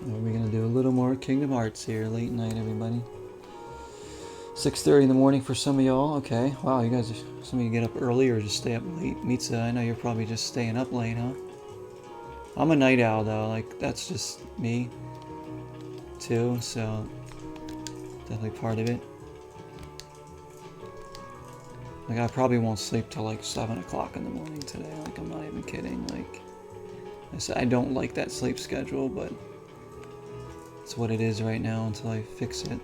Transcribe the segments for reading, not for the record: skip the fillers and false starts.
We're gonna do a little more Kingdom Hearts here, late night, everybody. 6:30 in the morning for some of y'all. Okay, wow, you guys, some of you get up early or just stay up late. Mitsa, I know you're probably just staying up late, huh? I'm a night owl though, like that's just me too, so definitely part of it. Like I probably won't sleep till like 7 o'clock in the morning today, like I'm not even kidding. Like I said, I don't like that sleep schedule, but it's what it is right now until I fix it.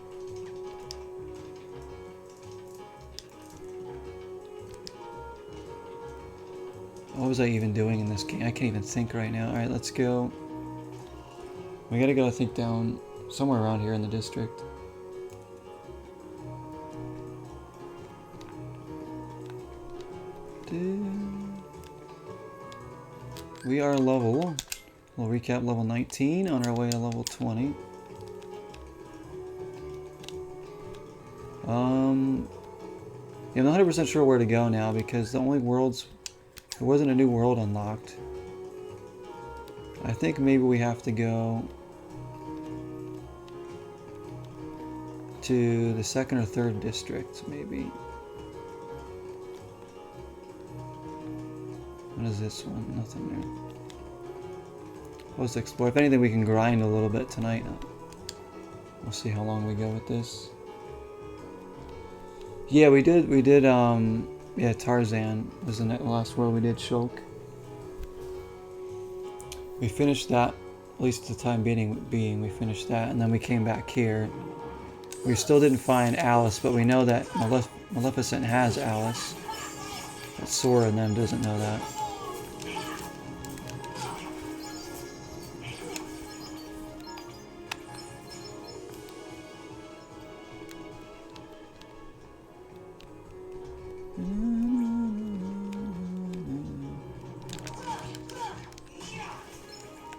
What was I even doing in this game? I can't even think right now. Alright, let's go. We gotta go, I think, down somewhere around here in the district. We are level, we'll recap, level 19, on our way to level 20. Yeah, I'm not 100% sure where to go now because the only worlds, there wasn't a new world unlocked. I think maybe we have to go to the 2nd or 3rd district, maybe. What is this one? Nothing there. Let's explore. If anything, we can grind a little bit tonight. We'll see how long we go with this. Yeah, we did, yeah, Tarzan was the last world we did, Shulk. We finished that, at least at the time being, we finished that, and then we came back here. We still didn't find Alice, but we know that Maleficent has Alice. But Sora and them doesn't know that.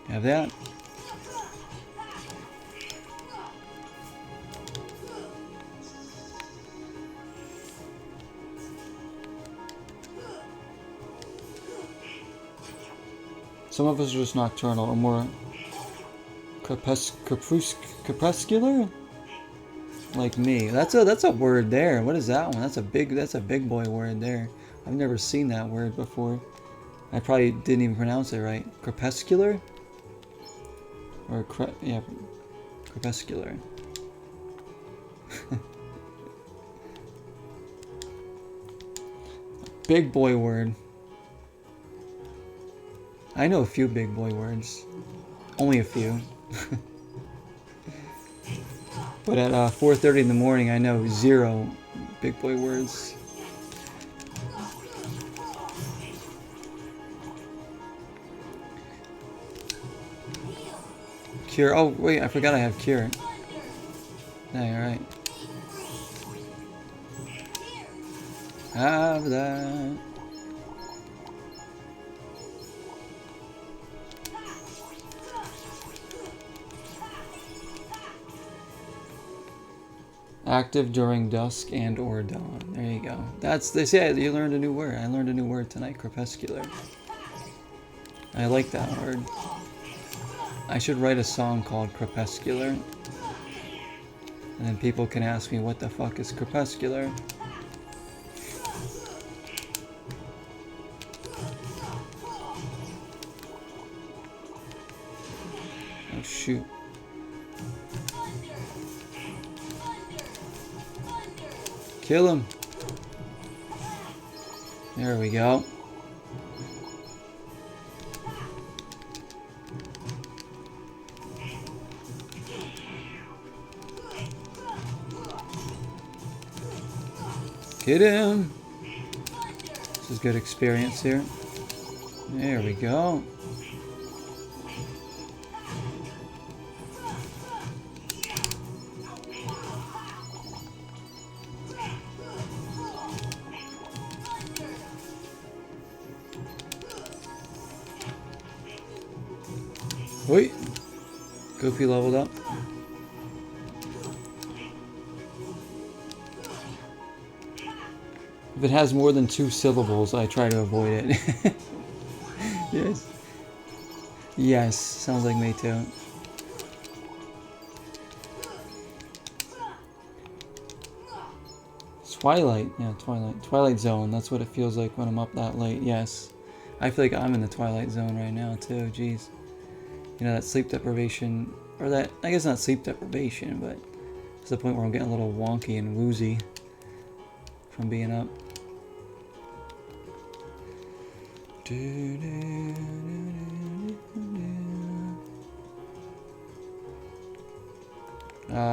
Have that. Some of us are just nocturnal or more crepuscular, like me. That's a word there. What is that one? That's a big boy word there. I've never seen that word before. I probably didn't even pronounce it right. Crepuscular? Or yeah, crepuscular. Big boy word. I know a few big boy words. Only a few. But at 4:30 in the morning, I know 0 big boy words. Cure. Oh, wait, I forgot I have cure. Yeah, you're right. Have that. Active during dusk and or dawn. There you go. They say you learned a new word. I learned a new word tonight, crepuscular. I like that word. I should write a song called Crepuscular. And then people can ask me what the fuck is crepuscular. Oh shoot. Kill him. There we go. Get him. This is good experience here. There we go. Wait, Goofy leveled up. If it has more than 2 syllables, I try to avoid it. Yes. Yes, sounds like me too. Twilight, yeah, Twilight. Twilight Zone, that's what it feels like when I'm up that late, yes. I feel like I'm in the Twilight Zone right now, too, jeez. You know, that sleep deprivation, or that, I guess not sleep deprivation, but it's the point where I'm getting a little wonky and woozy from being up.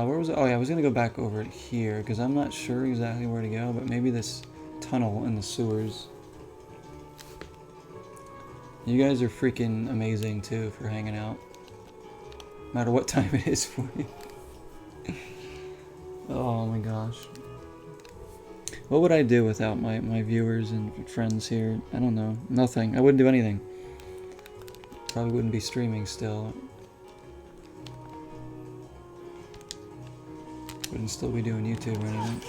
Where was it? Oh yeah, I was gonna go back over it here because I'm not sure exactly where to go, but maybe this tunnel in the sewers. You guys are freaking amazing too for hanging out, no matter what time it is for you. Oh my gosh. What would I do without my viewers and friends here? I don't know. Nothing. I wouldn't do anything. Probably wouldn't be streaming still. Wouldn't still be doing YouTube or anything.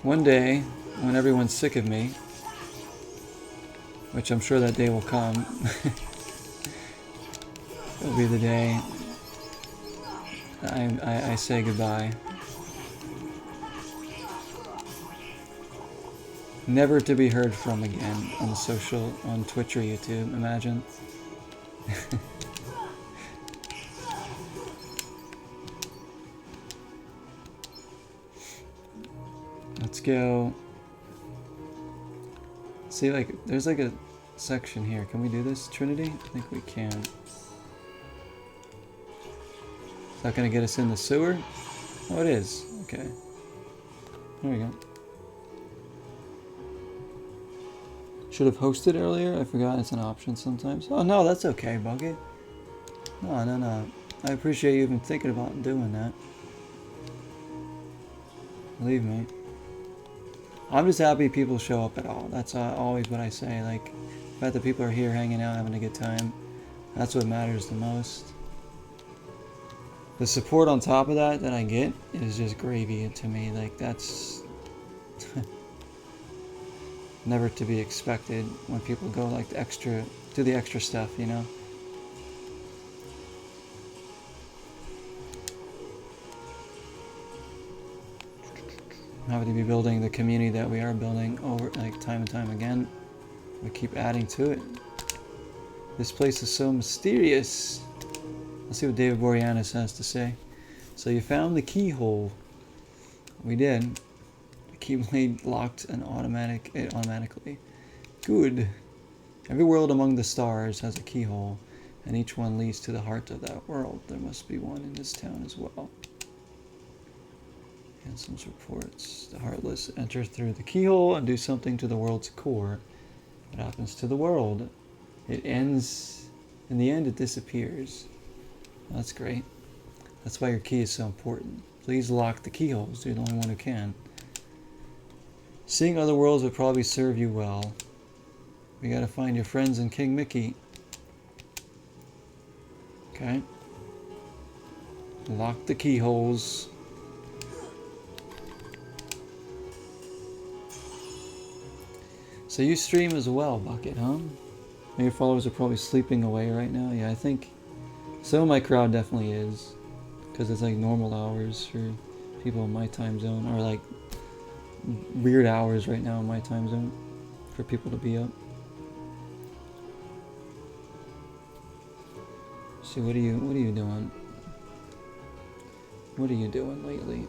One day, when everyone's sick of me, which I'm sure that day will come, it'll be the day I say goodbye. Never to be heard from again on on Twitch or YouTube, imagine. Let's go. See, like, there's like a section here. Can we do this, Trinity? I think we can. Is that gonna get us in the sewer? Oh, it is. Okay. There we go. Should have hosted earlier. I forgot it's an option sometimes. Oh no, that's okay, Bucket. No. I appreciate you even thinking about doing that. Believe me. I'm just happy people show up at all. That's always what I say. Like, the fact that people are here hanging out, having a good time. That's what matters the most. The support on top of that I get is just gravy to me. Like, that's never to be expected when people go like the extra, do the extra stuff, you know? I'm happy to be building the community that we are building over, like, time and time again. We keep adding to it. This place is so mysterious. Let's see what David Boreanaz has to say. So you found the keyhole. We did. The keyblade locked and automatically. Good. Every world among the stars has a keyhole, and each one leads to the heart of that world. There must be one in this town as well. Hansen's reports. The heartless enter through the keyhole and do something to the world's core. What happens to the world? It ends. In the end, it disappears. That's great. That's why your key is so important. Please lock the keyholes. You're the only one who can. Seeing other worlds would probably serve you well. We gotta find your friends in King Mickey. Okay. Lock the keyholes. So you stream as well, Bucket, huh? Your followers are probably sleeping away right now. Yeah, I think some of my crowd definitely is. Because it's like normal hours for people in my time zone. Or like weird hours right now in my time zone for people to be up. See, what are you doing? What are you doing lately?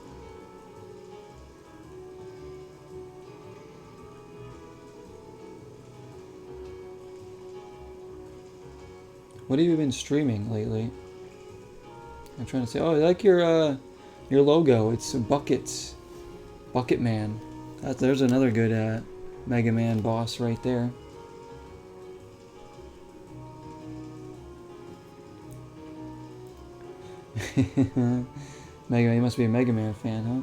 What have you been streaming lately? I'm trying to say, oh, I like your logo. It's Bucket Man. There's another good Mega Man boss right there. Mega Man, you must be a Mega Man fan, huh?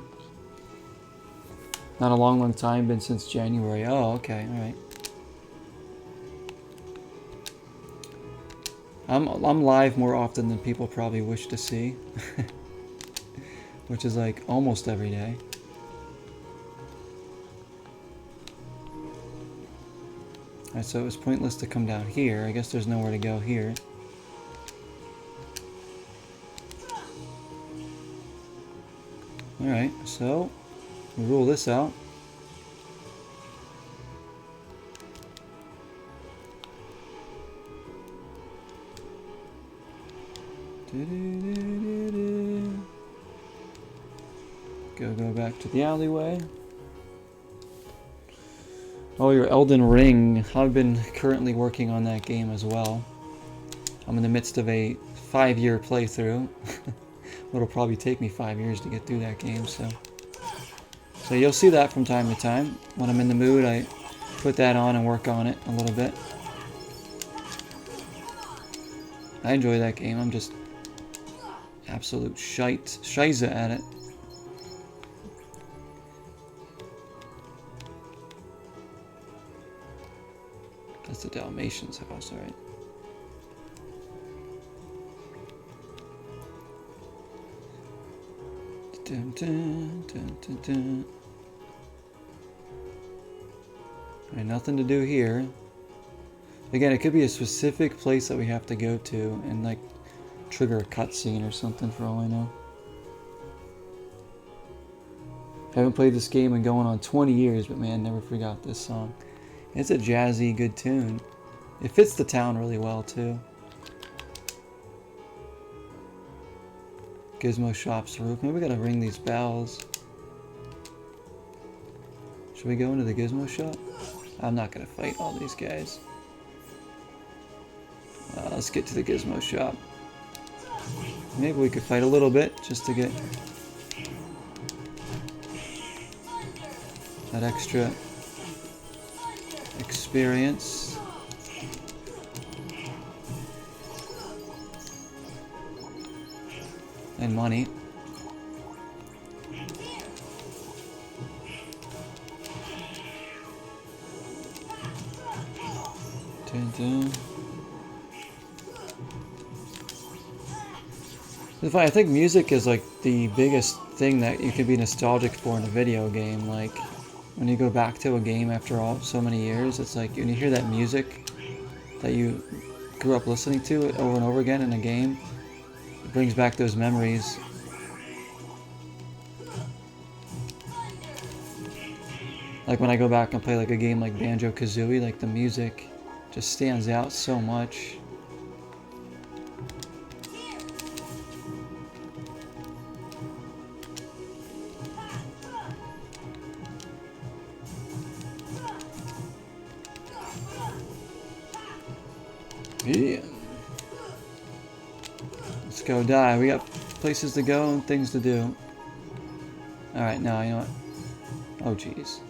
Not a long time, been since January. Oh, okay, all right. I'm live more often than people probably wish to see, which is like almost every day. Alright, so it was pointless to come down here. I guess there's nowhere to go here. Alright, so we rule this out. Go back to the alleyway. Oh, your Elden Ring. I've been currently working on that game as well. I'm in the midst of a 5-year playthrough. It'll probably take me 5 years to get through that game, so you'll see that from time to time. When I'm in the mood, I put that on and work on it a little bit. I enjoy that game. I'm just absolute shiza at it. That's the Dalmatian's house, alright. Dun, dun, dun, dun, dun. Alright, nothing to do here. Again, it could be a specific place that we have to go to and like trigger a cutscene or something for all I know. I haven't played this game in going on 20 years, but man, never forgot this song. It's a jazzy, good tune. It fits the town really well too. Gizmo shop's roof. Maybe we gotta ring these bells. Should we go into the Gizmo shop? I'm not gonna fight all these guys. Let's get to the Gizmo shop. Maybe we could fight a little bit just to get that extra experience. And money. Dun, dun. I think music is like the biggest thing that you could be nostalgic for in a video game. Like when you go back to a game after so many years, it's like when you hear that music that you grew up listening to over and over again in a game, it brings back those memories. Like when I go back and play like a game like Banjo-Kazooie, like the music just stands out so much. Yeah. Let's go die. We got places to go and things to do. Alright, now you know what? Oh jeez.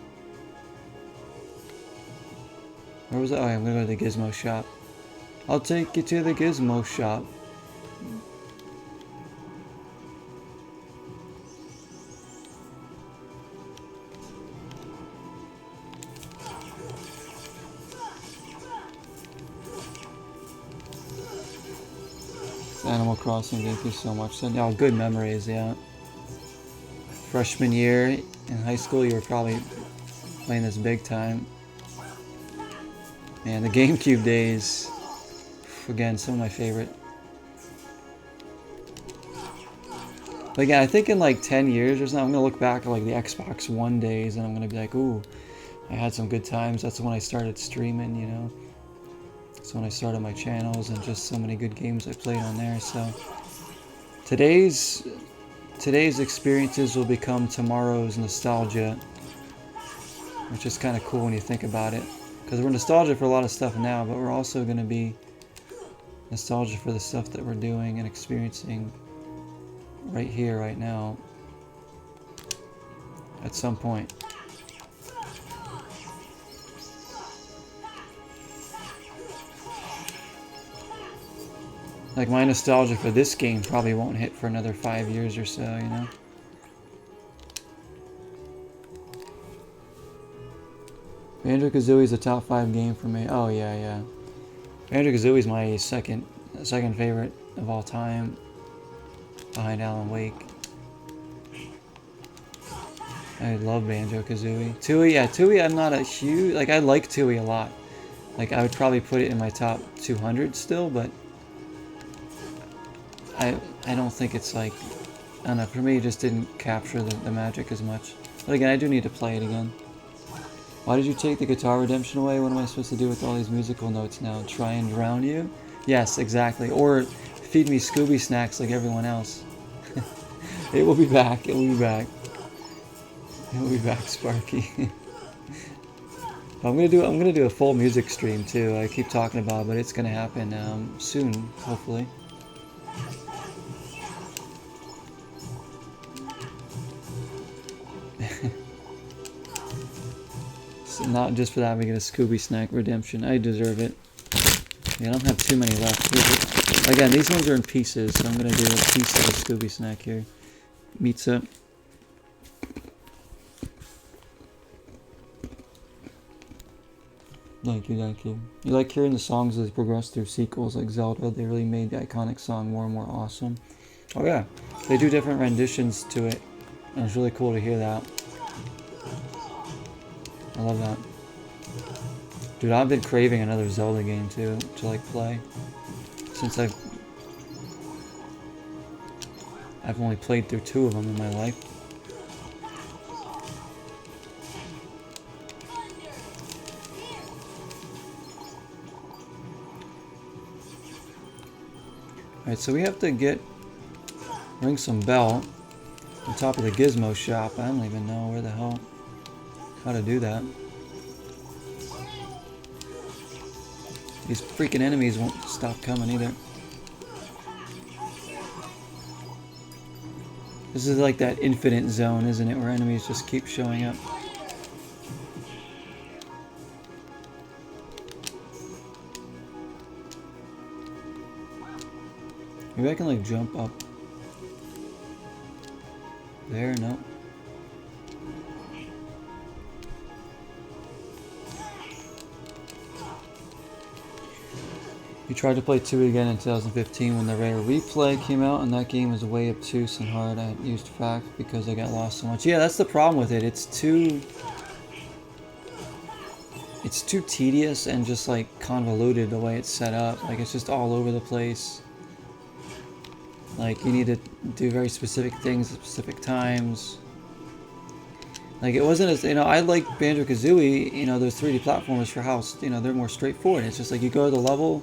Where was I? Oh, I'm gonna go to the Gizmo shop. I'll take you to the Gizmo shop. Animal Crossing, thank you so much. So, oh, good memories, yeah. Freshman year in high school, you were probably playing this big time. Man, the GameCube days, again, some of my favorite. But again, I think in like 10 years or something, I'm going to look back at like the Xbox One days and I'm going to be like, ooh, I had some good times. That's when I started streaming, you know. That's when I started my channels and just so many good games I played on there. So today's experiences will become tomorrow's nostalgia, which is kind of cool when you think about it. Because we're nostalgic for a lot of stuff now, but we're also going to be nostalgic for the stuff that we're doing and experiencing right here, right now, at some point. Like, my nostalgia for this game probably won't hit for another 5 years or so, you know? Banjo-Kazooie is a top 5 game for me. Oh, yeah. Banjo-Kazooie is my second favorite of all time, behind Alan Wake. I love Banjo-Kazooie. Tooie, I'm not a huge... Like, I like Tooie a lot. Like, I would probably put it in my top 200 still, but I don't think it's like, I don't know, for me it just didn't capture the magic as much. But again, I do need to play it again. Why did you take the guitar redemption away? What am I supposed to do with all these musical notes now? Try and drown you? Yes, exactly. Or feed me Scooby snacks like everyone else. It will be back. It will be back. It will be back, Sparky. I'm gonna do a full music stream too. I keep talking about it, but it's gonna happen soon, hopefully. So not just for having a Scooby snack redemption. I deserve it. Yeah, I don't have too many left. Again, these ones are in pieces, so I'm gonna do a piece of a Scooby snack here. Pizza. Thank you, thank you. You like hearing the songs as they progress through sequels like Zelda? They really made the iconic song more and more awesome. Oh yeah, they do different renditions to it, and it's really cool to hear that. I love that. Dude, I've been craving another Zelda game too, to like play. Since I've only played through 2 of them in my life. Alright, so we have to ring some bell on top of the gizmo shop. I don't even know where the hell, how to do that. These freaking enemies won't stop coming either. This is like that infinite zone, isn't it? Where enemies just keep showing up. Maybe I can like jump up. There, no. We tried to play 2 again in 2015 when the rare replay came out, and that game was way obtuse and hard. I used FAQ because I got lost so much. Yeah, that's the problem with it. It's too tedious and just like convoluted the way it's set up. Like it's just all over the place. Like you need to do very specific things at specific times. Like it wasn't as, I like Banjo-Kazooie, those 3D platformers for how, they're more straightforward. It's just like you go to the level,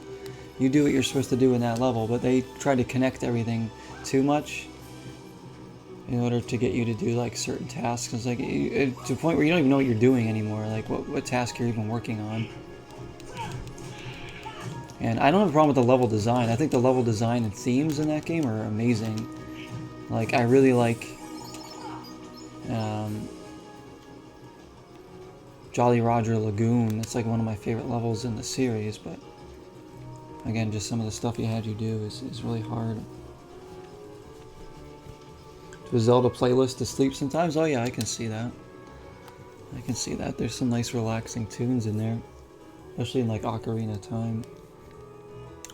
you do what you're supposed to do in that level, but they try to connect everything too much in order to get you to do like certain tasks. It's like to a point where you don't even know what you're doing anymore, like what task you're even working on. And I don't have a problem with the level design. I think the level design and themes in that game are amazing. Like I really like Jolly Roger Lagoon. That's like one of my favorite levels in the series, but again, just some of the stuff you had you do is really hard. To a Zelda playlist to sleep sometimes? Oh yeah, I can see that. I can see that. There's some nice relaxing tunes in there, especially in like Ocarina of Time.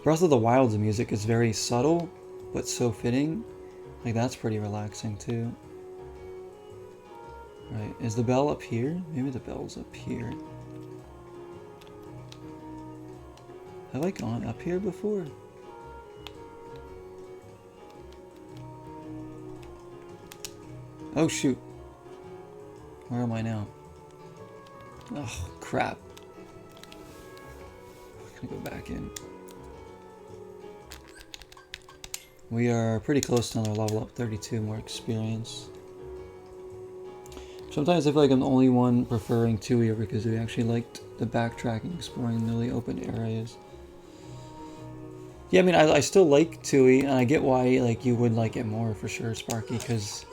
Breath of the Wild's music is very subtle, but so fitting. Like that's pretty relaxing too. Right, is the bell up here? Maybe the bell's up here. Have I gone up here before? Oh shoot. Where am I now? Oh crap. I'm gonna go back in. We are pretty close to another level up, 32 more experience. Sometimes I feel like I'm the only one preferring 2E over because we actually liked the backtracking, exploring newly opened areas. Yeah, I mean, I still like 2E, and I get why like you would like it more for sure, Sparky, because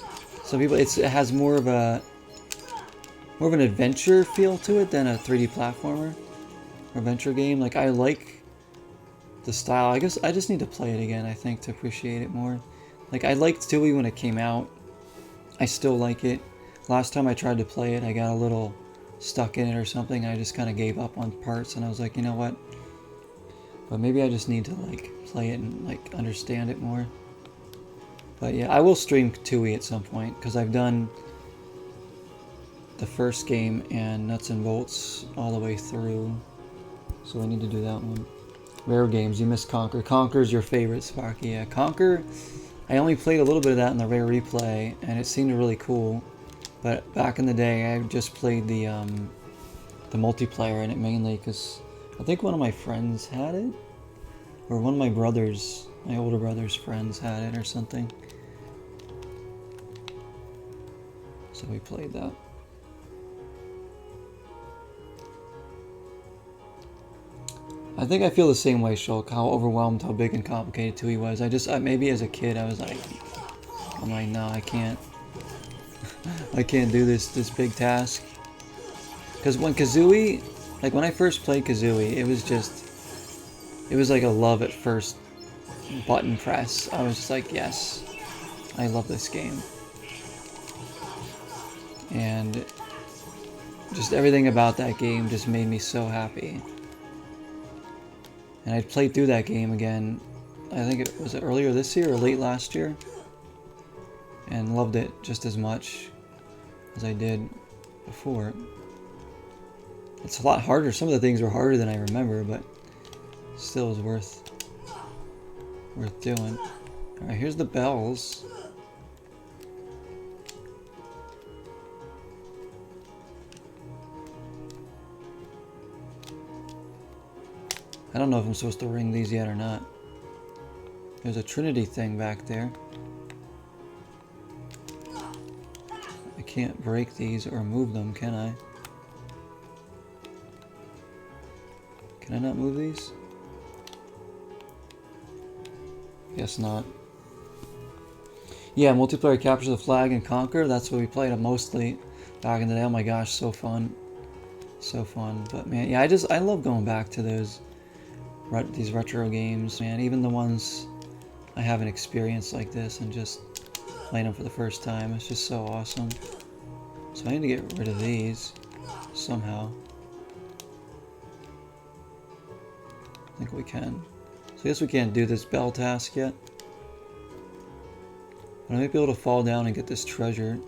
some people it has more of an adventure feel to it than a 3D platformer or adventure game. Like I like the style. I guess I just need to play it again, I think, to appreciate it more. Like I liked 2E when it came out. I still like it. Last time I tried to play it, I got a little stuck in it or something. I just kind of gave up on parts, and I was like, you know what? But maybe I just need to like play it and like understand it more. But yeah, I will stream 2E at some point because I've done the first game and nuts and bolts all the way through. So I need to do that one. Rare games, you missed Conquer. Conquer's your favorite, Sparky. Yeah, Conquer, I only played a little bit of that in the Rare Replay, and it seemed really cool. But back in the day, I just played the multiplayer in it mainly because I think one of my friends had it, or one of my brothers, my older brother's friends had it or something. So we played that. I think I feel the same way, Shulk, how overwhelmed, how big and complicated 2E was. Maybe as a kid, I'm like, no, I can't. I can't do this big task. Because when Kazooie, like when I first played Kazooie, it was like a love at first button press. I was just like, yes, I love this game. And just everything about that game just made me so happy. And I played through that game again, I think it was earlier this year or late last year, and loved it just as much as I did before. It's a lot harder. Some of the things were harder than I remember, but still is worth doing. Alright, here's the bells. I don't know if I'm supposed to ring these yet or not. There's a Trinity thing back there. I can't break these or move them, can I? Can I not move these? Guess not. Yeah, multiplayer capture the flag and conquer. That's what we played mostly back in the day. Oh my gosh, so fun. So fun. But man, yeah, I love going back to these retro games, man. Even the ones I haven't experienced like this and just playing them for the first time. It's just so awesome. So I need to get rid of these somehow. I think we can. So I guess we can't do this bell task yet. But I might be able to fall down and get this treasure.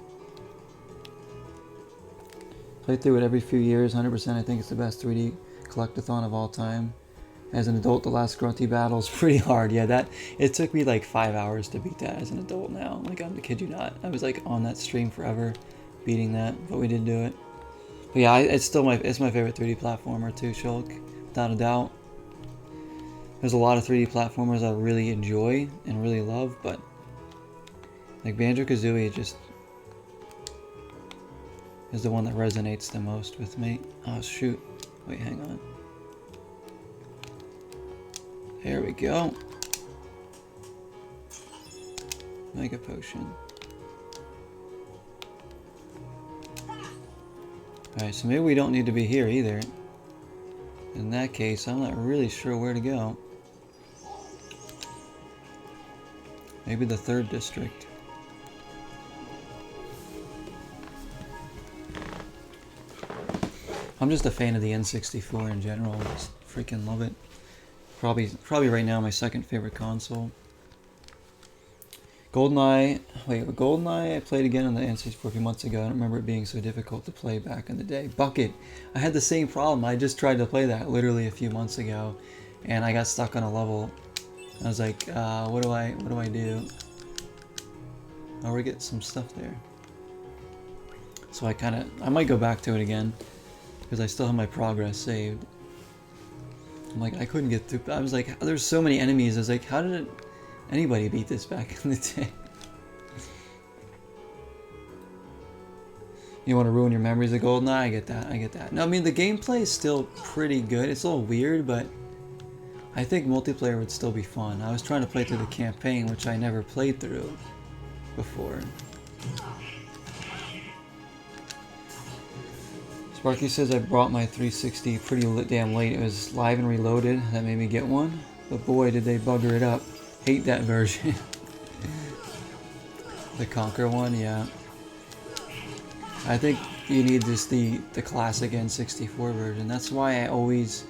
Play through it every few years, 100%. I think it's the best 3D collectathon of all time. As an adult, the last grunty battle is pretty hard. Yeah, it took me like 5 hours to beat that as an adult now. Like, I'm to kid you not. I was like on that stream forever beating that, but we did do it. But yeah, it's my favorite 3D platformer too, Shulk, without a doubt. There's a lot of 3D platformers I really enjoy and really love, but like Banjo-Kazooie just is the one that resonates the most with me. Oh shoot, wait, hang on. There we go. Mega Potion. Alright, so maybe we don't need to be here either. In that case, I'm not really sure where to go. Maybe the 3rd district. I'm just a fan of the N64 in general. I just freaking love it. Probably right now my second favorite console. GoldenEye, I played again on the N64 a few months ago. I don't remember it being so difficult to play back in the day. Bucket, I had the same problem. I just tried to play that literally a few months ago, and I got stuck on a level. I was like, what do I do? Oh, we get some stuff there. So I might go back to it again, because I still have my progress saved. I'm like, I couldn't get through. I was like, there's so many enemies. I was like, how did anybody beat this back in the day? You want to ruin your memories of GoldenEye? I get that. No, I mean, the gameplay is still pretty good. It's a little weird, but I think multiplayer would still be fun. I was trying to play through the campaign, which I never played through before. Sparky says I brought my 360 pretty damn late. It was live and reloaded. That made me get one. But boy, did they bugger it up. Hate that version. The Conquer one, yeah. I think you need just the classic N64 version. That's why I always,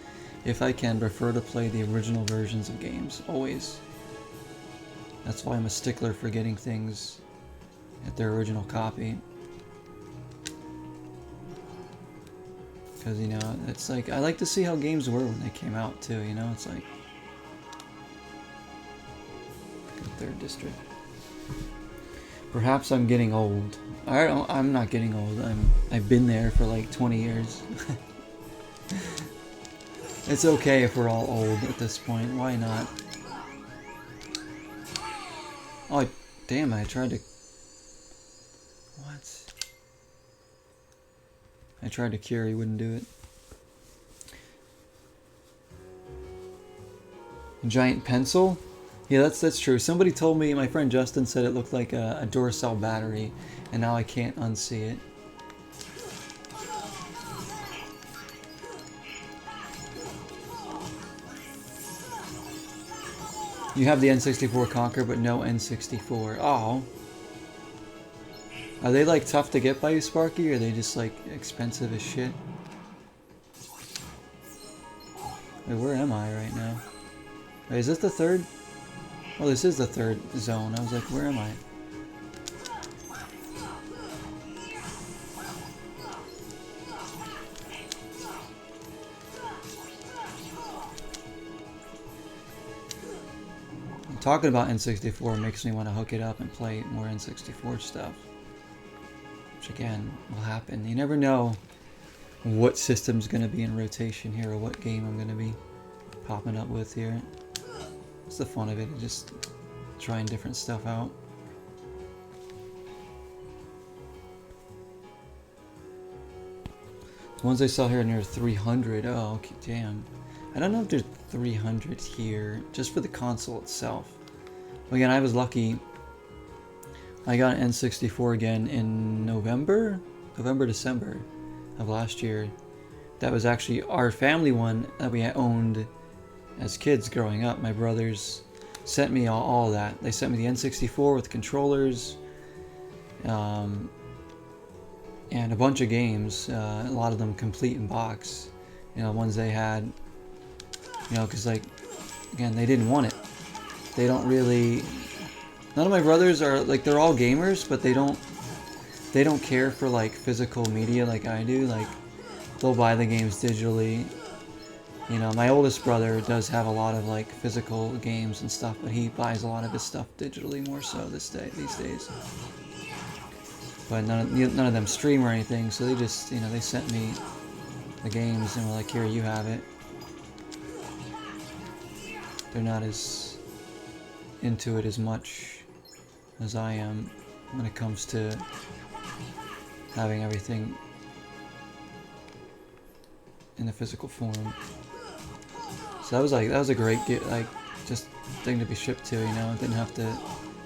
if I can, prefer to play the original versions of games. Always. That's why I'm a stickler for getting things at their original copy. Because, you know, it's like, I like to see how games were when they came out, too, you know? It's like... Third district. Perhaps I'm getting old. I'm not getting old. I've been there for like 20 years. It's okay if we're all old at this point. Why not? Oh, damn, I tried to... What? I tried to cure, he wouldn't do it. A giant pencil? Yeah, that's true. Somebody told me, my friend Justin said it looked like a Duracell battery, and now I can't unsee it. You have the N64 Conquer, but no N64. Oh. Are they like tough to get by you, Sparky, or are they just like expensive as shit? Wait, where am I right now? Wait, is this the third? Oh, this is the third zone. I was like, where am I? Talking about N64 makes me want to hook it up and play more N64 stuff. Which again, will happen. You never know what system's going to be in rotation here, or what game I'm going to be popping up with here. It's the fun of it, just trying different stuff out. The ones I saw here are near 300. Oh, okay, damn. I don't know if there's 300 here, just for the console itself. Again, I was lucky. I got an N64 again in November, December of last year. That was actually our family one that we owned as kids growing up. My brothers sent me all that. They sent me the N64 with controllers, and a bunch of games. A lot of them complete in box. You know, ones they had. You know, because like, again, they didn't want it. They don't really. None of my brothers are like, they're all gamers, but they don't care for like physical media like I do. Like, they'll buy the games digitally. You know, my oldest brother does have a lot of like physical games and stuff, but he buys a lot of his stuff digitally more so these days. But none of them stream or anything, so they just, you know, they sent me the games and were like, here, you have it. They're not as into it as much as I am when it comes to having everything in the physical form. So that was a great just thing to be shipped to, you know. I didn't have to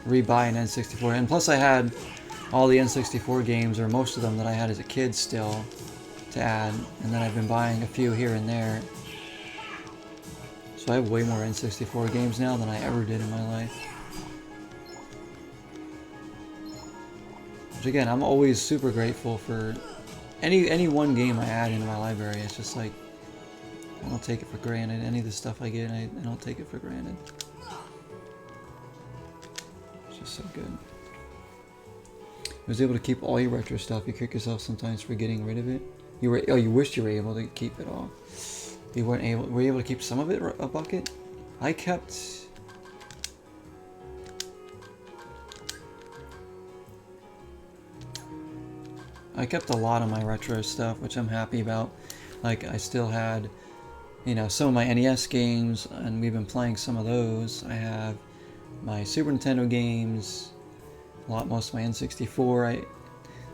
rebuy an N64, and plus I had all the N64 games, or most of them, that I had as a kid still to add, and then I've been buying a few here and there. So I have way more N64 games now than I ever did in my life. Which again, I'm always super grateful for any one game I add into my library. It's just like, I don't take it for granted. Any of the stuff I get, I don't take it for granted. It's just so good. I was able to keep all your retro stuff. You kick yourself sometimes for getting rid of it. You wished you were able to keep it all. You weren't able. Were you able to keep some of it, a bucket? I kept. I kept a lot of my retro stuff, which I'm happy about. Like, I still had, you know, some of my NES games, and we've been playing some of those. I have my Super Nintendo games, most of my N64.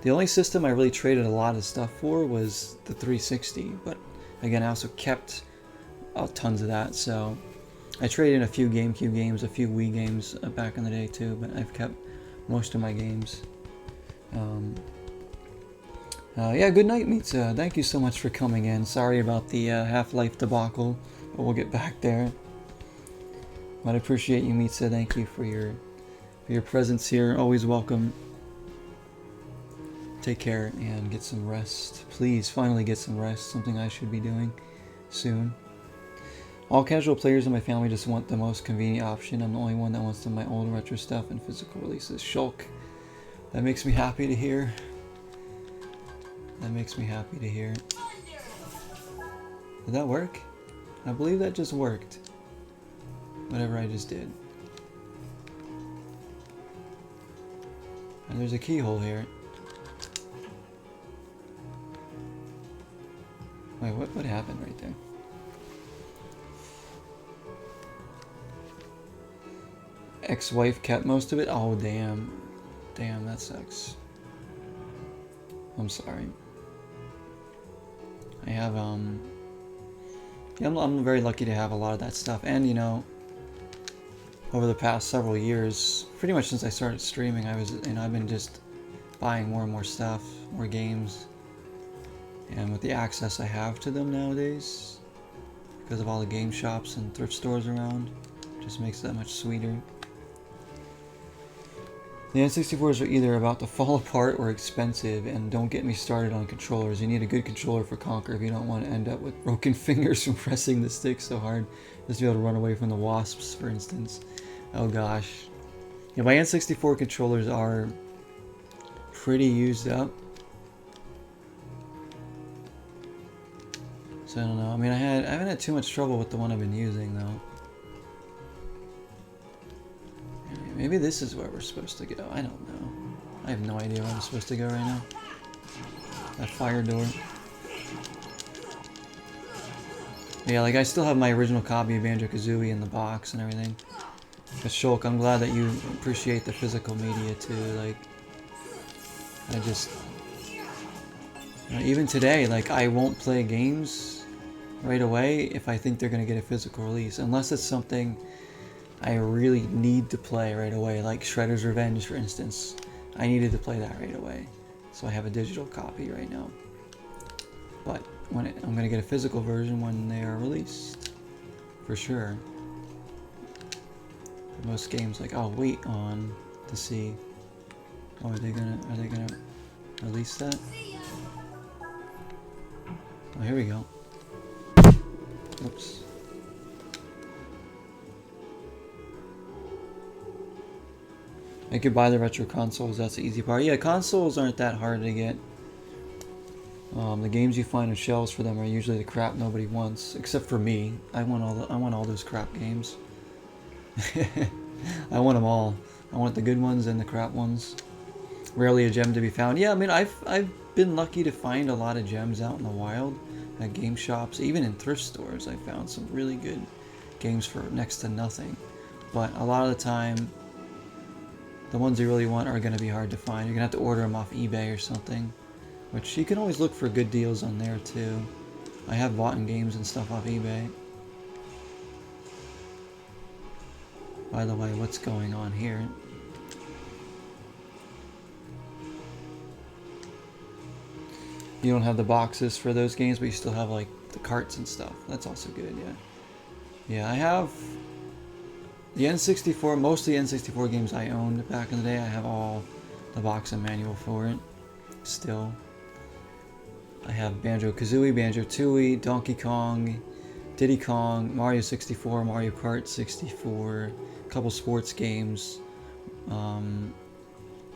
The only system I really traded a lot of stuff for was the 360, but again, I also kept tons of that, so I traded in a few GameCube games, a few Wii games back in the day too, but I've kept most of my games. Yeah, good night, Mitsa. Thank you so much for coming in. Sorry about the Half-Life debacle, but we'll get back there. But I appreciate you, Mitsa. Thank you for your presence here. Always welcome. Take care and get some rest. Please, finally get some rest. Something I should be doing soon. All casual players in my family just want the most convenient option. I'm the only one that wants some of my old retro stuff and physical releases. Shulk. That makes me happy to hear. That makes me happy to hear. Did that work? I believe that just worked. Whatever I just did. And there's a keyhole here. Wait, what happened right there? Ex-wife kept most of it? Oh, damn. Damn, that sucks. I'm sorry. I have, yeah, I'm very lucky to have a lot of that stuff. And, you know, over the past several years, pretty much since I started streaming, I've been just buying more and more stuff, more games. And with the access I have to them nowadays, because of all the game shops and thrift stores around, it just makes it that much sweeter. The N64s are either about to fall apart or expensive, and don't get me started on controllers. You need a good controller for Conquer if you don't want to end up with broken fingers from pressing the stick so hard just to be able to run away from the wasps, for instance. Oh gosh. Yeah, my N64 controllers are pretty used up. So I don't know. I mean, I haven't had too much trouble with the one I've been using though. Maybe this is where we're supposed to go. I don't know. I have no idea where I'm supposed to go right now. That fire door. Yeah, like I still have my original copy of Banjo-Kazooie in the box and everything. But Shulk, I'm glad that you appreciate the physical media too. Like, I just... You know, even today, like, I won't play games right away if I think they're going to get a physical release. Unless it's something I really need to play right away, like Shredder's Revenge, for instance. I needed to play that right away, so I have a digital copy right now. But I'm going to get a physical version when they are released, for sure. For most games, like I'll wait on to see. Oh, are they gonna release that? Oh, here we go. Oops. I could buy the retro consoles, that's the easy part. Yeah, consoles aren't that hard to get. The games you find on shelves for them are usually the crap nobody wants, except for me. I want all those crap games. I want them all. I want the good ones and the crap ones. Rarely a gem to be found. Yeah, I mean, I've been lucky to find a lot of gems out in the wild at game shops, even in thrift stores. I found some really good games for next to nothing. But a lot of the time, the ones you really want are going to be hard to find. You're going to have to order them off eBay or something. Which you can always look for good deals on there too. I have bought games and stuff off eBay. By the way, what's going on here? You don't have the boxes for those games, but you still have like the carts and stuff. That's also good, yeah. Yeah, I have the N64, most of the N64 games I owned back in the day, I have all the box and manual for it, still. I have Banjo-Kazooie, Banjo-Tooie, Donkey Kong, Diddy Kong, Mario 64, Mario Kart 64, a couple sports games,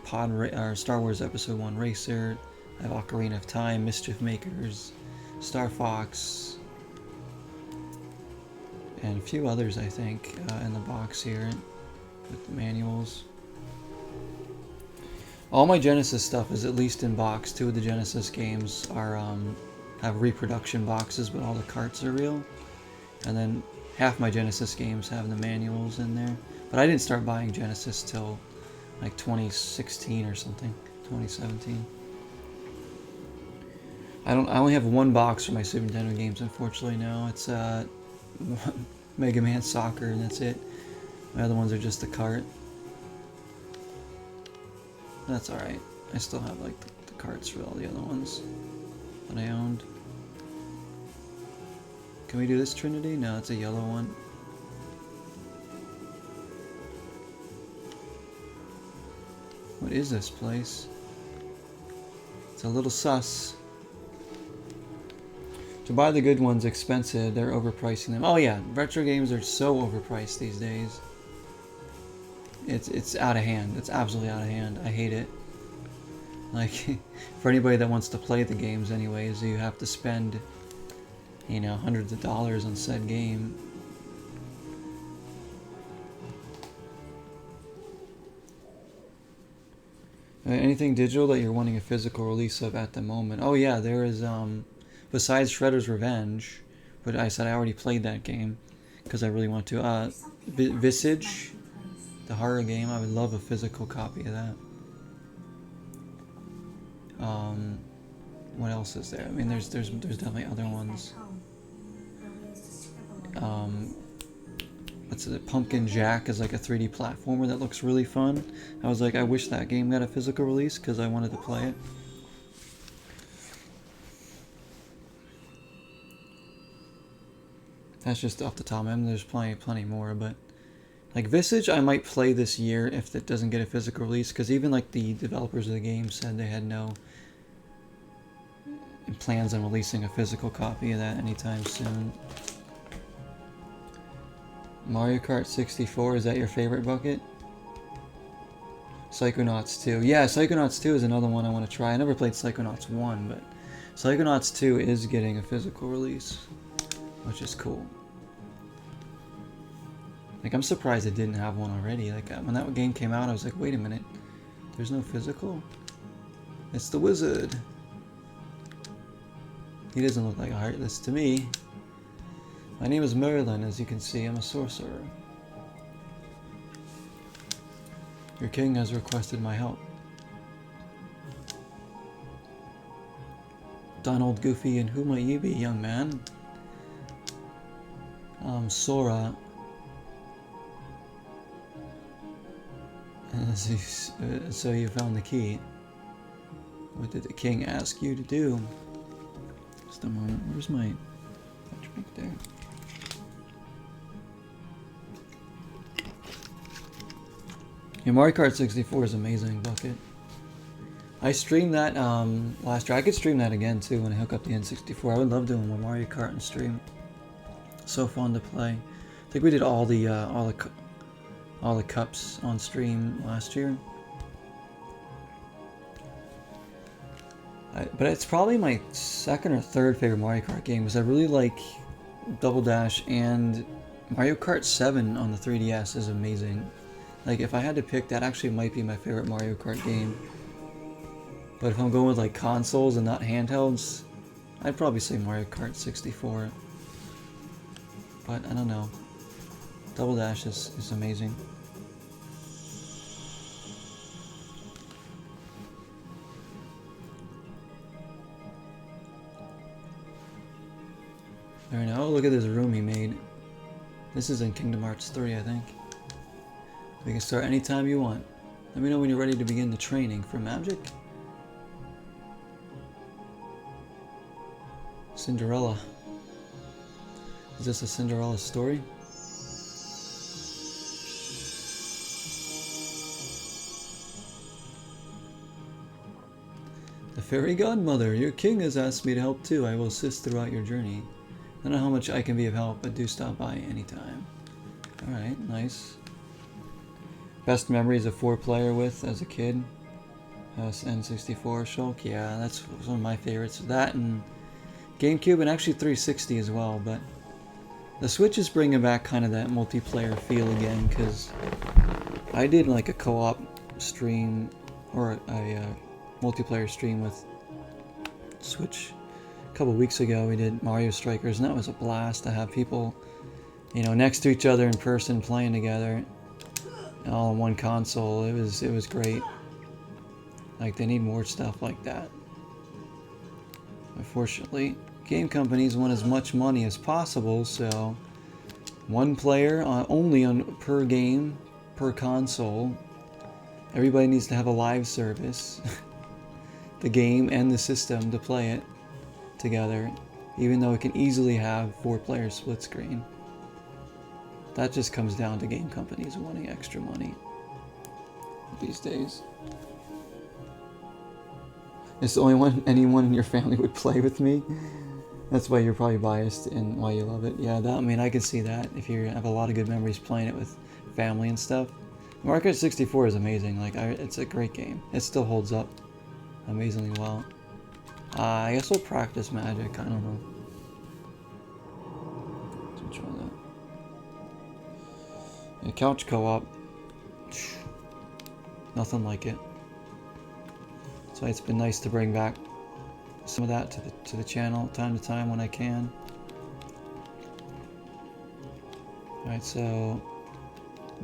Star Wars Episode 1 Racer, I have Ocarina of Time, Mischief Makers, Star Fox, and a few others, I think, in the box here with the manuals. All my Genesis stuff is at least in box. 2 of the Genesis games are have reproduction boxes, but all the carts are real. And then half my Genesis games have the manuals in there. But I didn't start buying Genesis till like 2016 or something, 2017. I only have one box for my Super Nintendo games, unfortunately now. It's Mega Man Soccer, and that's it. My other ones are just the cart. That's alright. I still have like the carts for all the other ones that I owned. Can we do this Trinity? No, it's a yellow one. What is this place? It's a little sus. To buy the good ones expensive, they're overpricing them. Oh yeah, retro games are so overpriced these days. It's out of hand. It's absolutely out of hand. I hate it. Like, for anybody that wants to play the games anyways, you have to spend you know, hundreds of dollars on said game. Anything digital that you're wanting a physical release of at the moment? Oh yeah, there is, besides Shredder's Revenge, but I said I already played that game because I really want to. Visage, the horror game, I would love a physical copy of that. What else is there? I mean, there's definitely other ones. What's it? Pumpkin Jack is like a 3D platformer that looks really fun. I was like, I wish that game got a physical release because I wanted to play it. That's just off the top. I mean, there's plenty more, but like Visage, I might play this year if it doesn't get a physical release, because even like the developers of the game said they had no plans on releasing a physical copy of that anytime soon. Mario Kart 64, is that your favorite bucket? Psychonauts 2. Yeah, Psychonauts 2 is another one I want to try. I never played Psychonauts 1, but Psychonauts 2 is getting a physical release, which is cool. Like, I'm surprised it didn't have one already. Like, when that game came out, I was like, wait a minute. There's no physical? It's the wizard. He doesn't look like a Heartless to me. My name is Merlin, as you can see. I'm a sorcerer. Your king has requested my help. Donald, Goofy, and who might you be, young man? Sora. So you found the key. What did the king ask you to do? Just a moment. Where's my drink there? Yeah, Mario Kart 64 is amazing, Bucket. I streamed that last year. I could stream that again too when I hook up the N64. I would love doing more Mario Kart and stream. So fun to play. I think we did all the cups on stream last year. But it's probably my second or third favorite Mario Kart game, because I really like Double Dash, and Mario Kart 7 on the 3DS is amazing. Like, if I had to pick, that actually might be my favorite Mario Kart game. But if I'm going with like consoles and not handhelds, I'd probably say Mario Kart 64. But I don't know. Double Dash is amazing. There now. Oh, look at this room he made. This is in Kingdom Hearts 3, I think. We can start anytime you want. Let me know when you're ready to begin the training for magic. Cinderella. Is this a Cinderella story? The fairy godmother, your king has asked me to help too. I will assist throughout your journey. I don't know how much I can be of help, but do stop by anytime. Alright, nice. Best memories of 4-player with as a kid? N64 Shulk, yeah, that's one of my favorites. That and GameCube, and actually 360 as well, but the Switch is bringing back kind of that multiplayer feel again, because I did like a co-op stream, or a multiplayer stream with Switch a couple weeks ago. We did Mario Strikers, and that was a blast to have people, you know, next to each other in person playing together, all on one console. It was great. Like, they need more stuff like that. Unfortunately, game companies want as much money as possible, so one player only on per game, per console. Everybody needs to have a live service, the game and the system to play it together, even though it can easily have 4-player split screen. That just comes down to game companies wanting extra money these days. It's the only one anyone in your family would play with me. That's why you're probably biased and why you love it. Yeah, that, I mean, I can see that if you have a lot of good memories playing it with family and stuff. Mario Kart 64 is amazing. Like, it's a great game. It still holds up amazingly well. I guess we'll practice magic. I don't know. Yeah, couch co-op. Nothing like it. So it's been nice to bring back some of that to the channel time to time when I can. Alright, so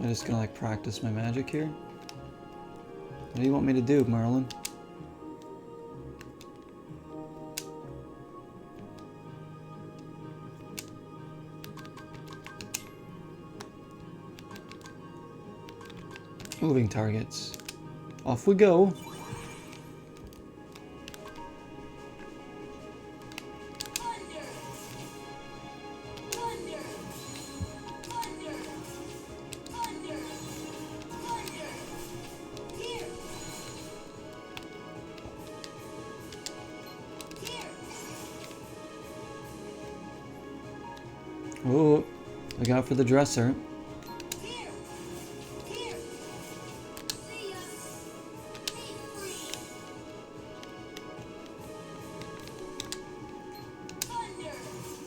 I'm just gonna like practice my magic here. What do you want me to do, Merlin? Moving targets. Off we go. Oh, look out for the dresser.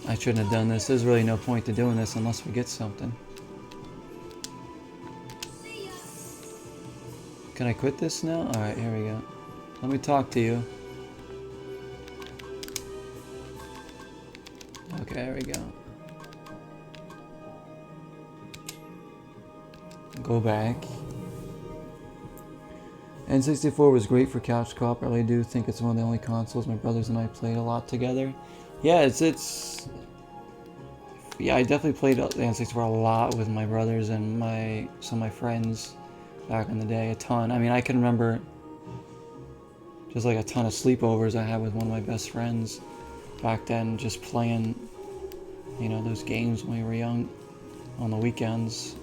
I shouldn't have done this. There's really no point to doing this unless we get something. Can I quit this now? Alright, here we go. Let me talk to you. Okay, there we go. Go back. N64 was great for couch co-op. I really do think it's one of the only consoles my brothers and I played a lot together. Yeah, it's yeah, I definitely played the N64 a lot with my brothers and some of my friends back in the day, a ton. I mean, I can remember just like a ton of sleepovers I had with one of my best friends back then, just playing, you know, those games when we were young on the weekends.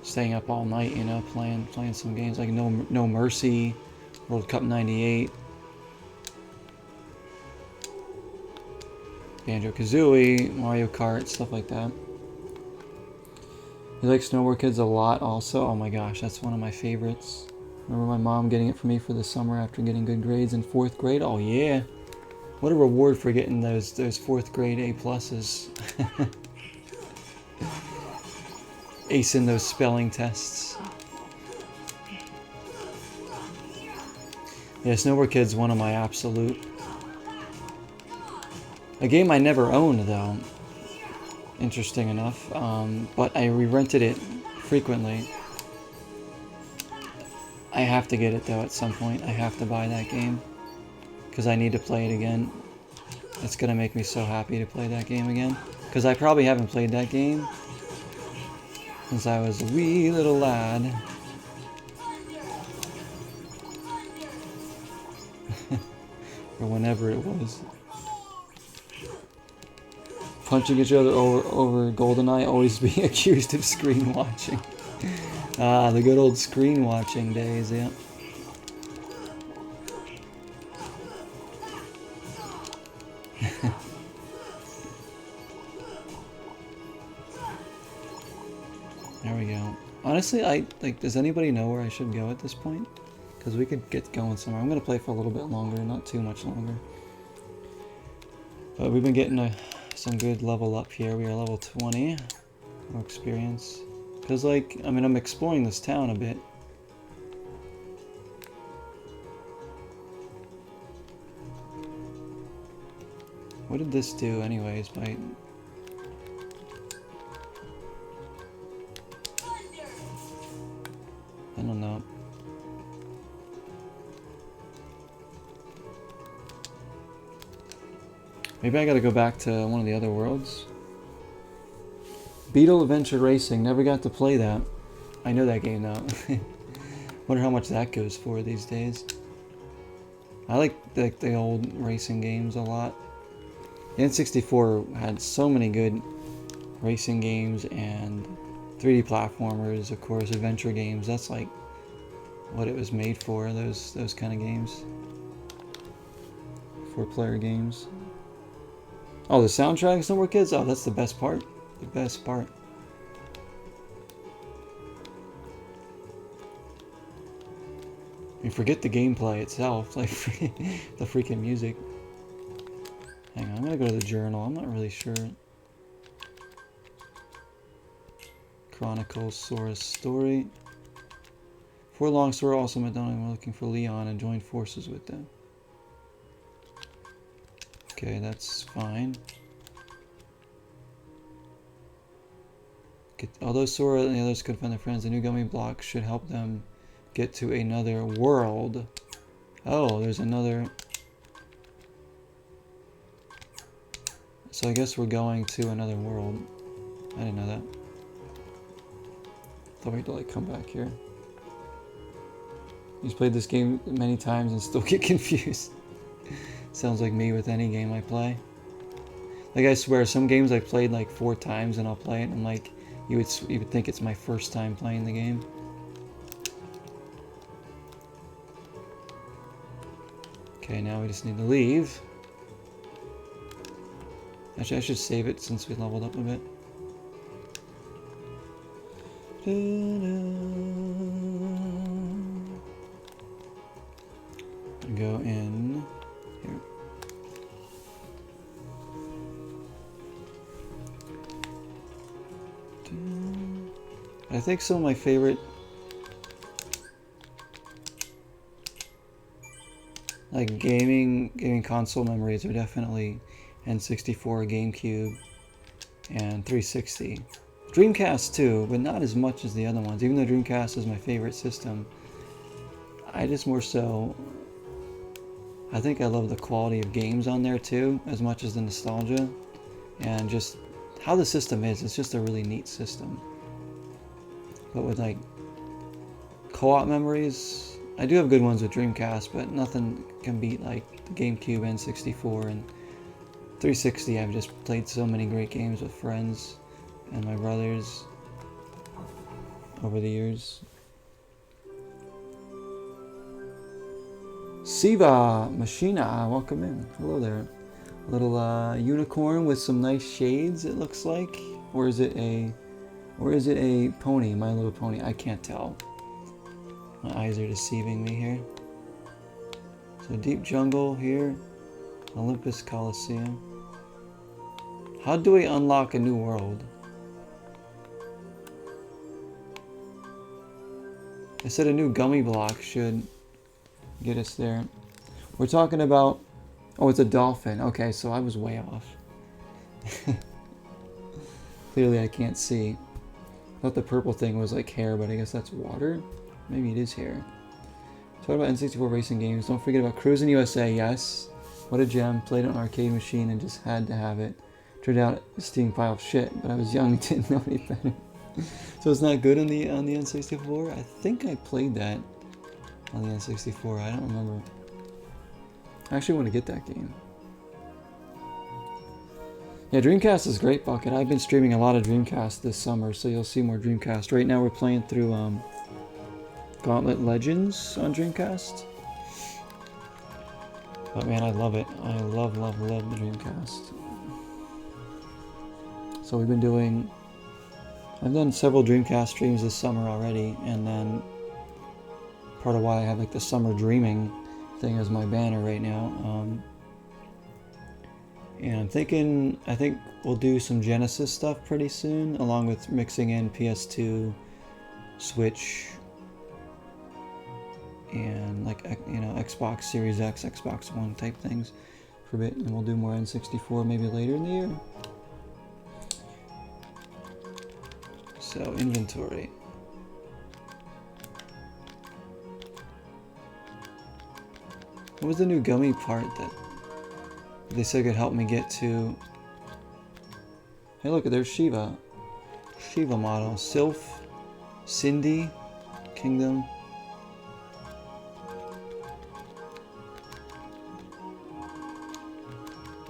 Staying up all night, you know, playing some games like No Mercy, World Cup '98, Banjo-Kazooie, Mario Kart, stuff like that. You like Snowboard Kids a lot also? Oh my gosh, that's one of my favorites. Remember my mom getting it for me for the summer after getting good grades in 4th grade? Oh yeah. What a reward for getting those 4th grade A+. Acing those spelling tests. Yeah, Snowboard Kid's one of my absolute... A game I never owned though, interesting enough, but I re-rented it frequently. I have to get it though at some point. I have to buy that game because I need to play it again. It's gonna make me so happy to play that game again because I probably haven't played that game since I was a wee little lad. Or whenever it was. Punching each other over GoldenEye, always being accused of screen watching. Ah, the good old screen watching days, yeah. There we go. Honestly, does anybody know where I should go at this point? Because we could get going somewhere. I'm going to play for a little bit longer, not too much longer. But we've been getting some good level up here. We are level 20. More experience. Because, like, I mean, I'm exploring this town a bit. What did this do anyways by... I don't know. Maybe I gotta go back to one of the other worlds. Beetle Adventure Racing. Never got to play that. I know that game now. Wonder how much that goes for these days. I like the old racing games a lot. The N64 had so many good racing games and 3D platformers, of course, adventure games. That's like what it was made for, those kind of games. 4-player games. Oh, the soundtrack, Snowboard Kids? Oh, that's the best part. The best part. I mean, forget the gameplay itself, like the freaking music. Hang on, I'm gonna go to the journal. I'm not really sure. Chronicles, Sora's story. For long, Sora also met Donald and were looking for Leon and joined forces with them. Okay, that's fine. Although Sora and the others could find their friends, the new gummy block should help them get to another world. Oh, there's another... So I guess we're going to another world. I didn't know that. Thought we had to like come back here. He's played this game many times and still get confused. Sounds like me with any game I play. Like I swear, some games I've played like 4 times and I'll play it and I'm like, you would think it's my first time playing the game. Okay, now we just need to leave. Actually, I should save it since we leveled up a bit. Go in here. I think some of my favorite like gaming console memories are definitely N64, GameCube, and 360. Dreamcast too, but not as much as the other ones. Even though Dreamcast is my favorite system, I just more so, I think I love the quality of games on there too, as much as the nostalgia, and just how the system is. It's just a really neat system. But with like co-op memories, I do have good ones with Dreamcast, but nothing can beat like the GameCube, N64, and 360. I've just played so many great games with friends and my brothers over the years. Siva Machina, welcome in. Hello there. A little unicorn with some nice shades, it looks like. Or is it a pony? My Little Pony. I can't tell. My eyes are deceiving me here. So deep jungle here. Olympus Coliseum. How do we unlock a new world? I said a new gummy block should get us there. We're talking about... Oh, it's a dolphin. Okay, so I was way off. Clearly I can't see. I thought the purple thing was like hair, but I guess that's water? Maybe it is hair. Talk about N64 racing games. Don't forget about Cruis'n USA. Yes. What a gem. Played on an arcade machine and just had to have it. Turned out a steaming pile of shit, but I was young and didn't know any better. So it's not good on the N64? I think I played that on the N64. I don't remember. I actually want to get that game. Yeah, Dreamcast is great, Bucket. I've been streaming a lot of Dreamcast this summer, so you'll see more Dreamcast. Right now we're playing through Gauntlet Legends on Dreamcast. But man, I love it. I love the Dreamcast. So we've been doing... I've done several Dreamcast streams this summer already, and then part of why I have like the Summer Dreaming thing as my banner right now. And I'm thinking, I think we'll do some Genesis stuff pretty soon, along with mixing in PS2, Switch, and like, you know, Xbox Series X, Xbox One type things for a bit, and we'll do more N64 maybe later in the year. So, inventory. What was the new gummy part that they said could help me get to? Hey, look, there's Shiva. Shiva model. Sylph, Cindy, Kingdom.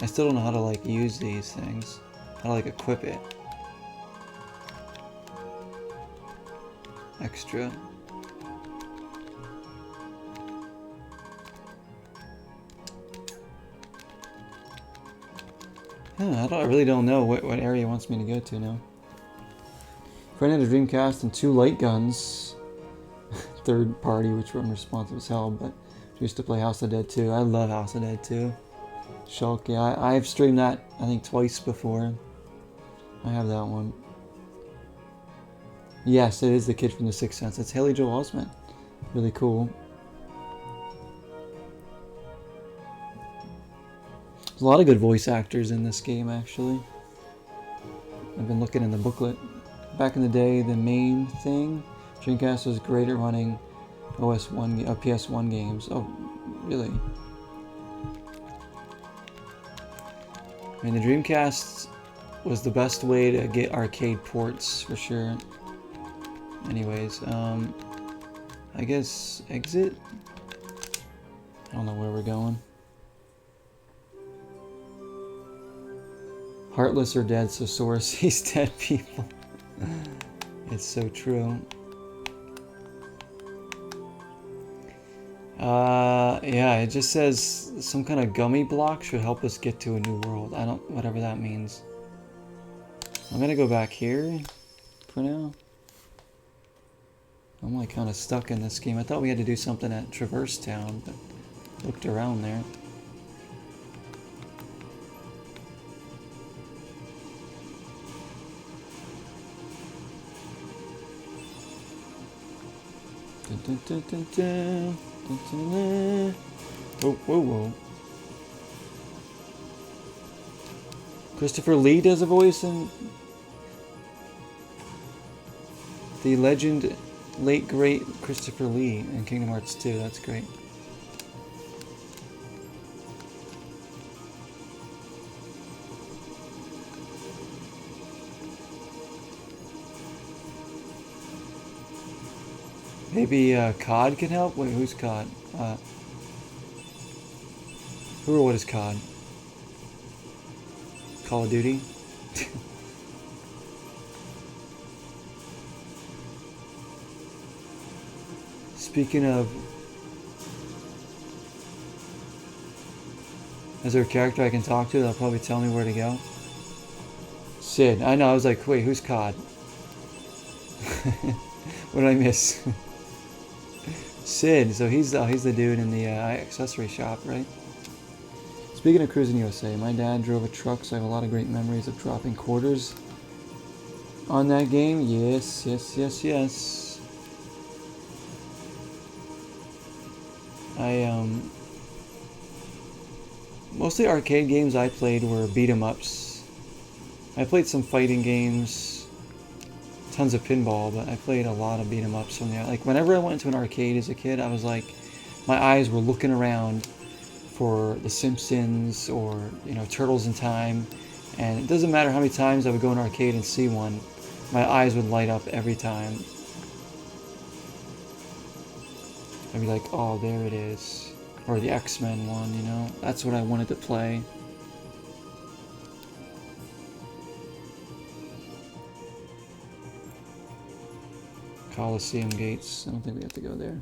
I still don't know how to like use these things. How to like equip it. Extra. I really don't know what area it wants me to go to now. Friend had a Dreamcast and 2 light guns. Third party, which were unresponsive as hell, but we used to play House of the Dead 2. I love House of the Dead 2. Shulk, yeah, I've streamed that I think twice before. I have that one. Yes, it is the kid from The Sixth Sense. It's Haley Joel Osment. Really cool. There's a lot of good voice actors in this game, actually. I've been looking in the booklet. Back in the day, the main thing, Dreamcast was great at running PS1 games. Oh, really? I mean, the Dreamcast was the best way to get arcade ports, for sure. Anyways, I guess exit? I don't know where we're going. Heartless or dead, so Sora sees dead people. It's so true. Yeah, it just says some kind of gummy block should help us get to a new world. I don't, whatever that means. I'm gonna go back here for now. I'm like kind of stuck in this game. I thought we had to do something at Traverse Town, but looked around there. Dun, dun, dun, dun, dun, dun, dun. Whoa, whoa, whoa. Christopher Lee does a voice in the legend, late great Christopher Lee in Kingdom Hearts 2. That's great. Maybe COD can help? Wait, who's COD? Who or what is COD? Call of Duty? Speaking of... Is there a character I can talk to that'll probably tell me where to go? Sid. I know, I was like, wait, who's COD? What did I miss? Sid, so he's the dude in the accessory shop, right? Speaking of Cruising USA, my dad drove a truck, so I have a lot of great memories of dropping quarters on that game. Yes, yes, yes, yes. Mostly arcade games I played were beat-em-ups. I played some fighting games, tons of pinball, but I played a lot of beat-em-ups from there. Like, whenever I went into an arcade as a kid, I was like, my eyes were looking around for The Simpsons or, you know, Turtles in Time. And it doesn't matter how many times I would go in an arcade and see one, my eyes would light up every time. I'd be like, oh, there it is. Or the X-Men one, you know? That's what I wanted to play. Coliseum Gates. I don't think we have to go there.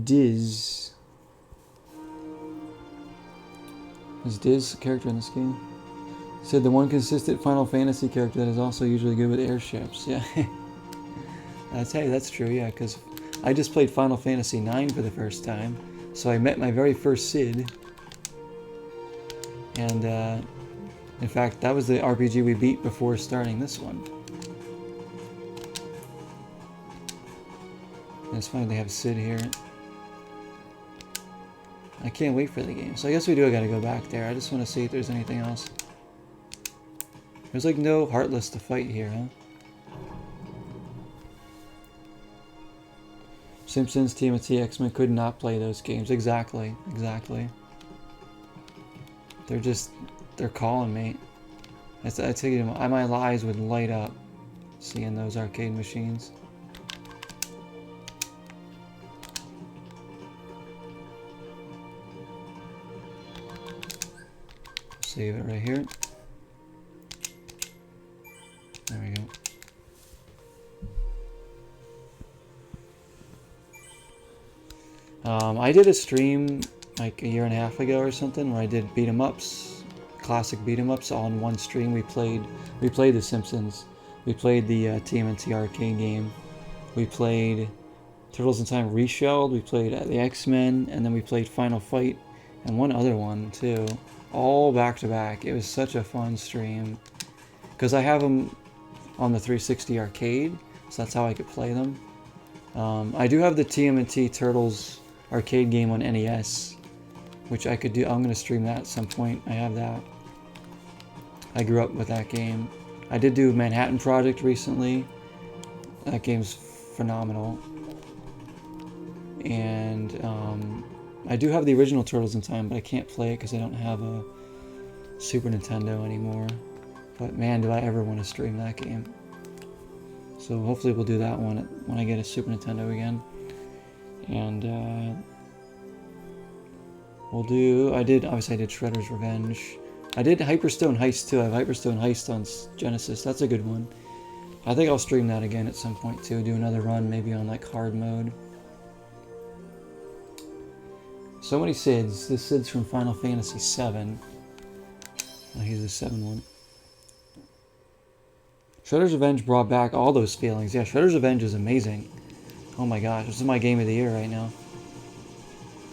Diz. Is Diz a character in this game? Said the one consistent Final Fantasy character that is also usually good with airships. Yeah. Hey, that's true, yeah, because I just played Final Fantasy IX for the first time. So I met my very first Sid. And, in fact, that was the RPG we beat before starting this one. And it's funny they have Sid here. I can't wait for the game. So I guess we do gotta go back there. I just want to see if there's anything else. There's like no Heartless to fight here, huh? Simpsons, TMNT, X-Men could not play those games. Exactly, exactly. They're calling me. I tell you, my eyes would light up seeing those arcade machines. Save it right here. There we go. I did a stream like a year and a half ago or something where I did beat 'em ups, classic beat 'em ups all in one stream. We played The Simpsons, we played the TMNT arcade game, we played Turtles in Time Reshelled, we played the X-Men, and then we played Final Fight and one other one too. all back to back. It was such a fun stream. Because I have them on the 360 arcade, so that's how I could play them. I do have the TMNT Turtles arcade game on NES, which I could do. I'm going to stream that at some point. I have that. I grew up with that game. I did do Manhattan Project recently. That game's phenomenal. And I do have the original Turtles in Time, but I can't play it because I don't have a Super Nintendo anymore. But man, do I ever want to stream that game. So hopefully we'll do that one when I get a Super Nintendo again. And we'll do... obviously I did Shredder's Revenge. I did Hyperstone Heist too. I have Hyperstone Heist on Genesis. That's a good one. I think I'll stream that again at some point too. Do another run, maybe on like hard mode. So many SIDs. This SID's from Final Fantasy VII. Oh, he's the 7 one. Shredder's Revenge brought back all those feelings. Yeah, Shredder's Revenge is amazing. Oh my gosh, this is my game of the year right now.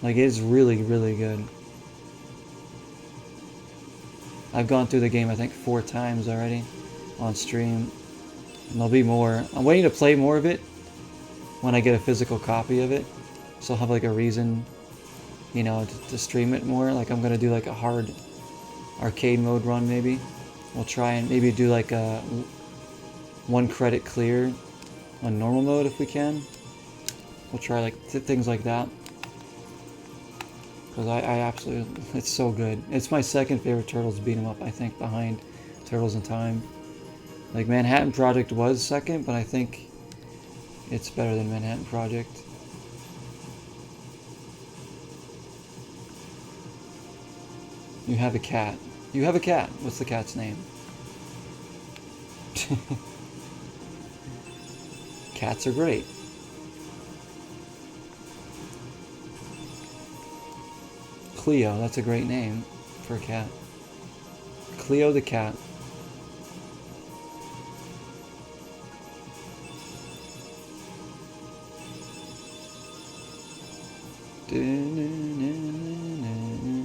Like, it's really, really good. I've gone through the game, I think, 4 times already on stream. And there'll be more. I'm waiting to play more of it when I get a physical copy of it. So I'll have, like, a reason, you know, to stream it more. Like, I'm going to do, like, a hard arcade mode run, maybe. We'll try and maybe do, like, a 1 credit clear on normal mode if we can. We'll try, like, things like that. Because I absolutely, it's so good. It's my second favorite Turtles beat 'em up, I think, behind Turtles in Time. Like, Manhattan Project was second, but I think it's better than Manhattan Project. You have a cat. You have a cat. What's the cat's name? Cats are great. Cleo, that's a great name for a cat. Cleo the cat.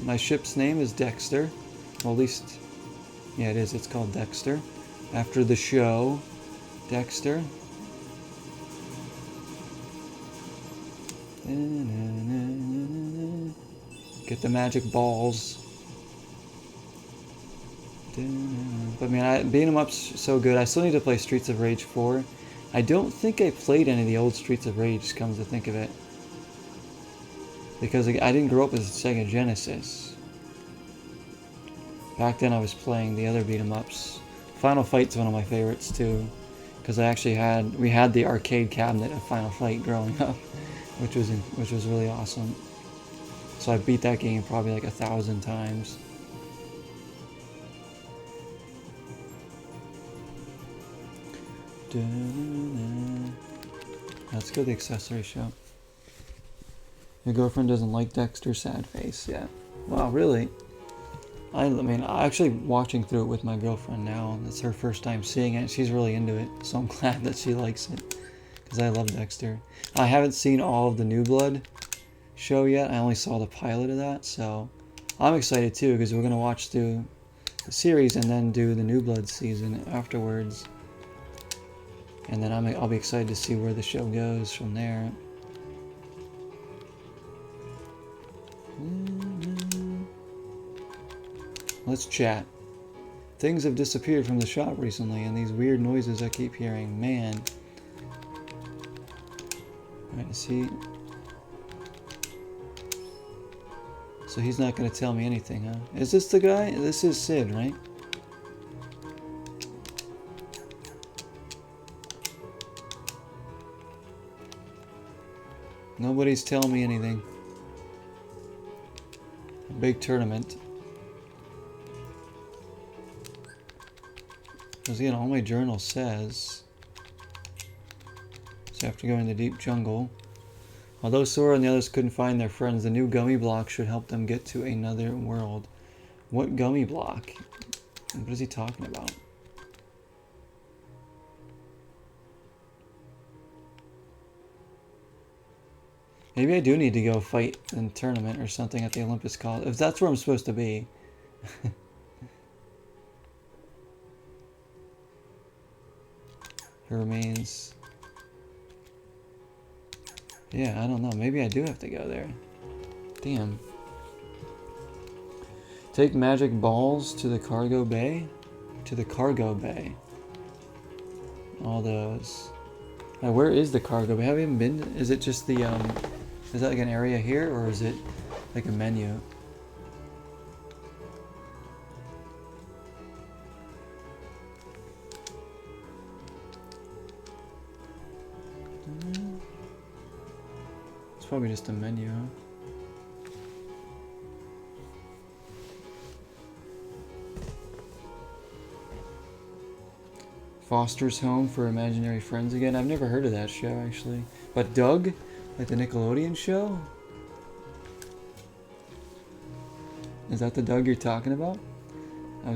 My ship's name is Dexter. Well, at least, yeah, it is. It's called Dexter. After the show, Dexter. Get the magic balls. But man, beating 'em up's so good. I still need to play Streets of Rage 4. I don't think I played any of the old Streets of Rage, comes to think of it. Because I didn't grow up with Sega Genesis. Back then I was playing the other beat 'em ups. Final Fight's one of my favorites too. Because we had the arcade cabinet of Final Fight growing up. Which was really awesome. So I beat that game probably like 1,000 times. Let's go to the accessory shop. Your girlfriend doesn't like Dexter, sad face. Yeah. Wow, really? I mean, I'm actually watching through it with my girlfriend now. It's her first time seeing it. She's really into it, so I'm glad that she likes it. Because I love Dexter. I haven't seen all of the New Blood show yet. I only saw the pilot of that, so I'm excited too, because we're going to watch through the series and then do the New Blood season afterwards. And then I'll be excited to see where the show goes from there. Let's chat. Things have disappeared from the shop recently, and these weird noises I keep hearing. Man. Alright, is he... So he's not going to tell me anything, huh? Is this the guy? This is Sid, right? Nobody's telling me anything. A big tournament. Because again, all my journal says... So after going to the deep jungle... Although Sora and the others couldn't find their friends, the new gummy block should help them get to another world. What gummy block? What is he talking about? Maybe I do need to go fight in a tournament or something at the Olympus College. If that's where I'm supposed to be, Her remains. Yeah, I don't know. Maybe I do have to go there. Damn. Take magic balls to the cargo bay. To the cargo bay. All those. Now, where is the cargo bay? Have you even been? Is it just the is that like an area here, or is it like a menu? It's probably just a menu, huh? Foster's Home for Imaginary Friends again. I've never heard of that show, actually. But Doug? Like the Nickelodeon show? Is that the Doug you're talking about?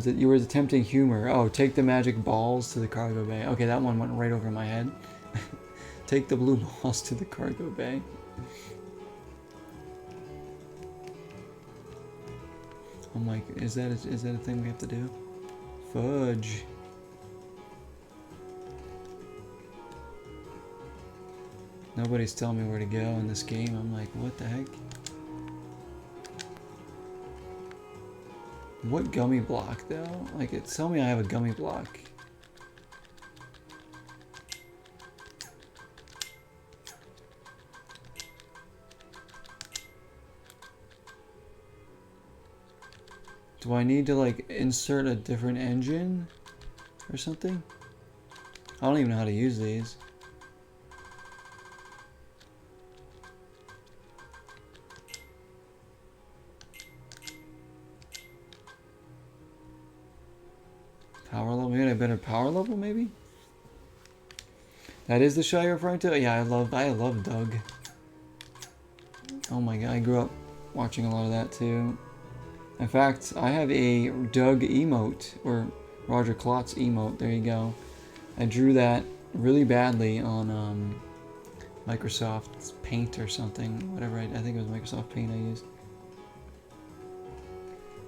You were attempting humor. Oh, take the magic balls to the cargo bay. Okay, that one went right over my head. Take the blue balls to the cargo bay. Oh my, is that a thing we have to do? Fudge. Nobody's telling me where to go in this game. I'm like, what the heck? What gummy block though? Like, tell me I have a gummy block. Do I need to like insert a different engine or something? I don't even know how to use these. Power level? Maybe a better power level, maybe? That is the show you're referring to? Yeah, I love Doug. Oh my god, I grew up watching a lot of that too. In fact, I have a Doug emote, or Roger Klotz emote, there you go. I drew that really badly on Microsoft Paint or something, whatever, I think it was Microsoft Paint I used.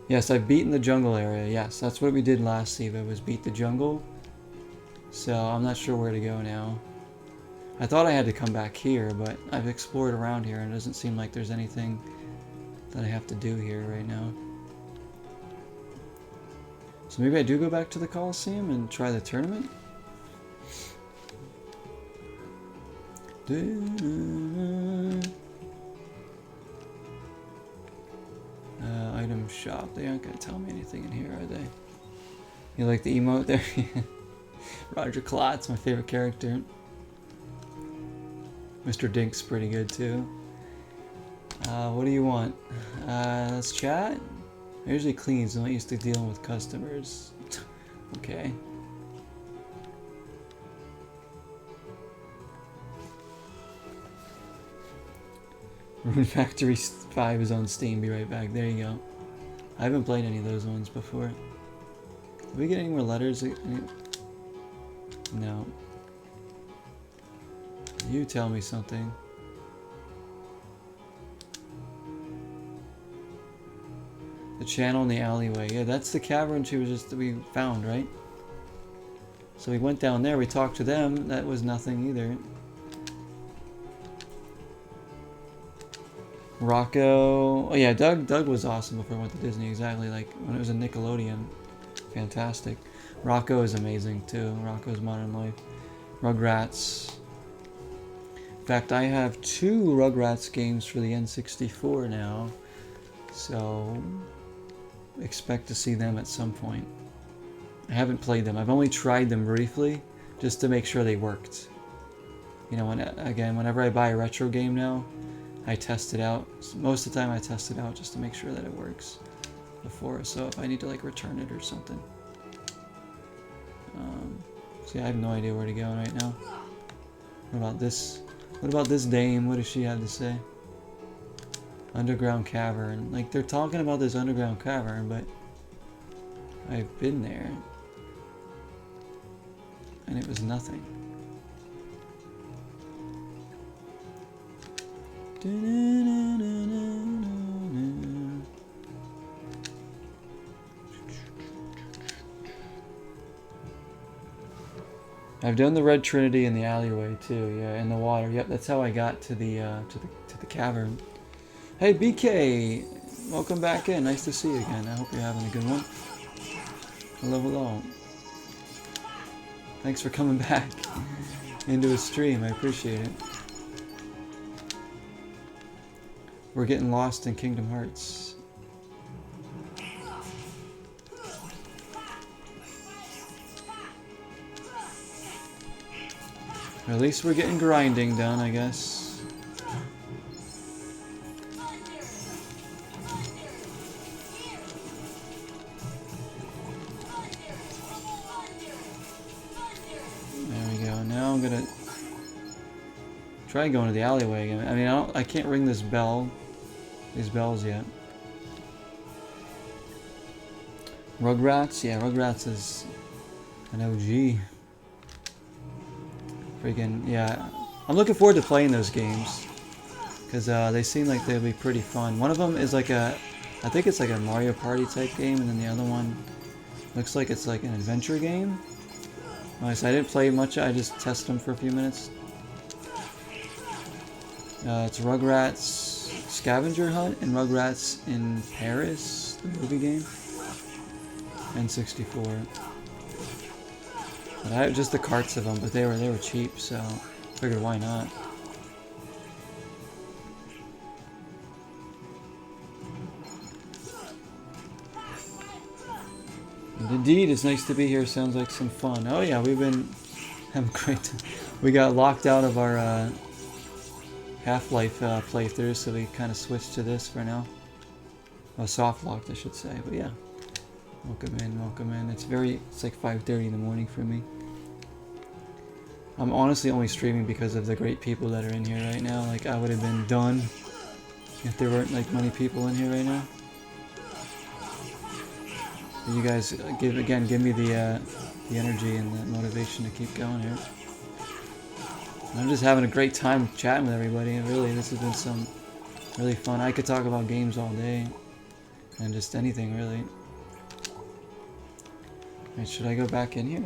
Yes, I've beaten the jungle area. Yes, that's what we did last Siva, was beat the jungle. So I'm not sure where to go now. I thought I had to come back here, but I've explored around here and it doesn't seem like there's anything that I have to do here right now. So maybe I do go back to the Coliseum and try the tournament? Item shop. They aren't going to tell me anything in here, are they? You like the emote there? Roger Klotz, my favorite character. Mr. Dink's pretty good too. What do you want? Let's chat? I usually clean, so I'm not used to dealing with customers. Okay. Rune Factory 5 is on Steam. Be right back. There you go. I haven't played any of those ones before. Did we get any more letters? No. You tell me something. The channel in the alleyway. Yeah, that's the cavern we found, right? So we went down there, we talked to them. That was nothing either. Rocco. Oh yeah, Doug was awesome before I went to Disney, exactly like when it was a Nickelodeon. Fantastic. Rocco is amazing too. Rocco's Modern Life. Rugrats. In fact, I have 2 Rugrats games for the N64 now. So expect to see them at some point. I haven't played them. I've only tried them briefly just to make sure they worked. You know, whenever I buy a retro game now, I test it out. Most of the time I test it out just to make sure that it works before. So if I need to like return it or something. So yeah, I have no idea where to go right now. What about this? What about this dame? What does she have to say? Underground cavern. Like, they're talking about this underground cavern, but I've been there. And it was nothing. I've done the red Trinity in the alleyway too. Yeah, in the water. Yep, that's how I got to the cavern. Hey BK, welcome back in. Nice to see you again. I hope you're having a good one. Hello, hello. Thanks for coming back into a stream. I appreciate it. We're getting lost in Kingdom Hearts. Or at least we're getting grinding done, I guess. There we go. Now I'm gonna try going to the alleyway again. I mean, I can't ring this bell. These bells yet. Rugrats? Yeah, Rugrats is an OG. Freaking, yeah. I'm looking forward to playing those games. Because they seem like they'll be pretty fun. One of them is like I think it's like a Mario Party type game, and then the other one looks like it's like an adventure game. Nice, I didn't play much, I just tested them for a few minutes. It's Rugrats Scavenger Hunt and Rugrats in Paris, the movie game. N64. But I have just the carts of them, but they were cheap, so I figured why not. And indeed, it's nice to be here. Sounds like some fun. Oh yeah, we've been having great time. We got locked out of our Half-Life playthrough, so we kind of switched to this for now. Well, soft locked, I should say, but yeah. Welcome in, welcome in. It's like 5:30 in the morning for me. I'm honestly only streaming because of the great people that are in here right now. Like, I would have been done if there weren't like many people in here right now. But you guys give me the energy and the motivation to keep going here. I'm just having a great time chatting with everybody. Really, this has been some really fun. I could talk about games all day, and just anything really. Right, should I go back in here?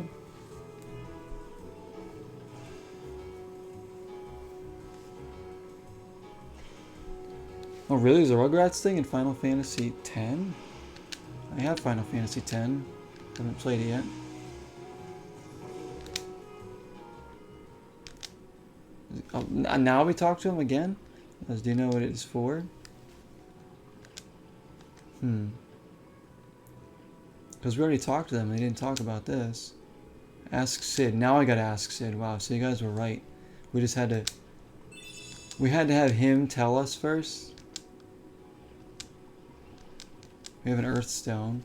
Oh, really? There's a Rugrats thing in Final Fantasy X? I have Final Fantasy X. Haven't played it yet. Oh, now we talk to him again? Do you know what it is for? Because we already talked to them. They didn't talk about this. Ask Sid. Now I gotta ask Sid. Wow, so you guys were right. We just had to... We had to have him tell us first. We have an Earthstone.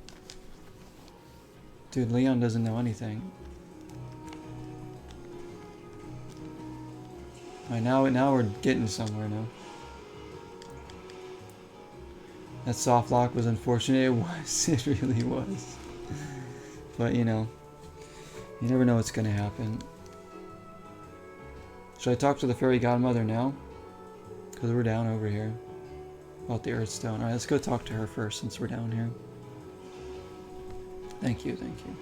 Dude, Leon doesn't know anything. Alright, now we're getting somewhere now. That soft lock was unfortunate. It was. It really was. But, you know, you never know what's going to happen. Should I talk to the fairy godmother now? Because we're down over here. About the Earthstone. Alright, let's go talk to her first since we're down here. Thank you, thank you.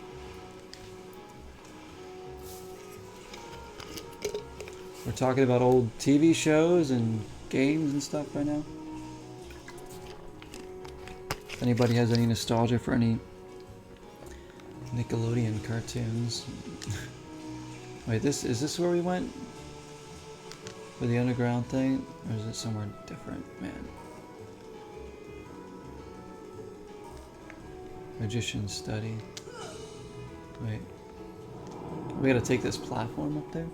We're talking about old TV shows and games and stuff right now. If anybody has any nostalgia for any Nickelodeon cartoons. Wait, is this where we went? For the underground thing? Or is it somewhere different? Man. Magician's study. Wait. We gotta take this platform up there?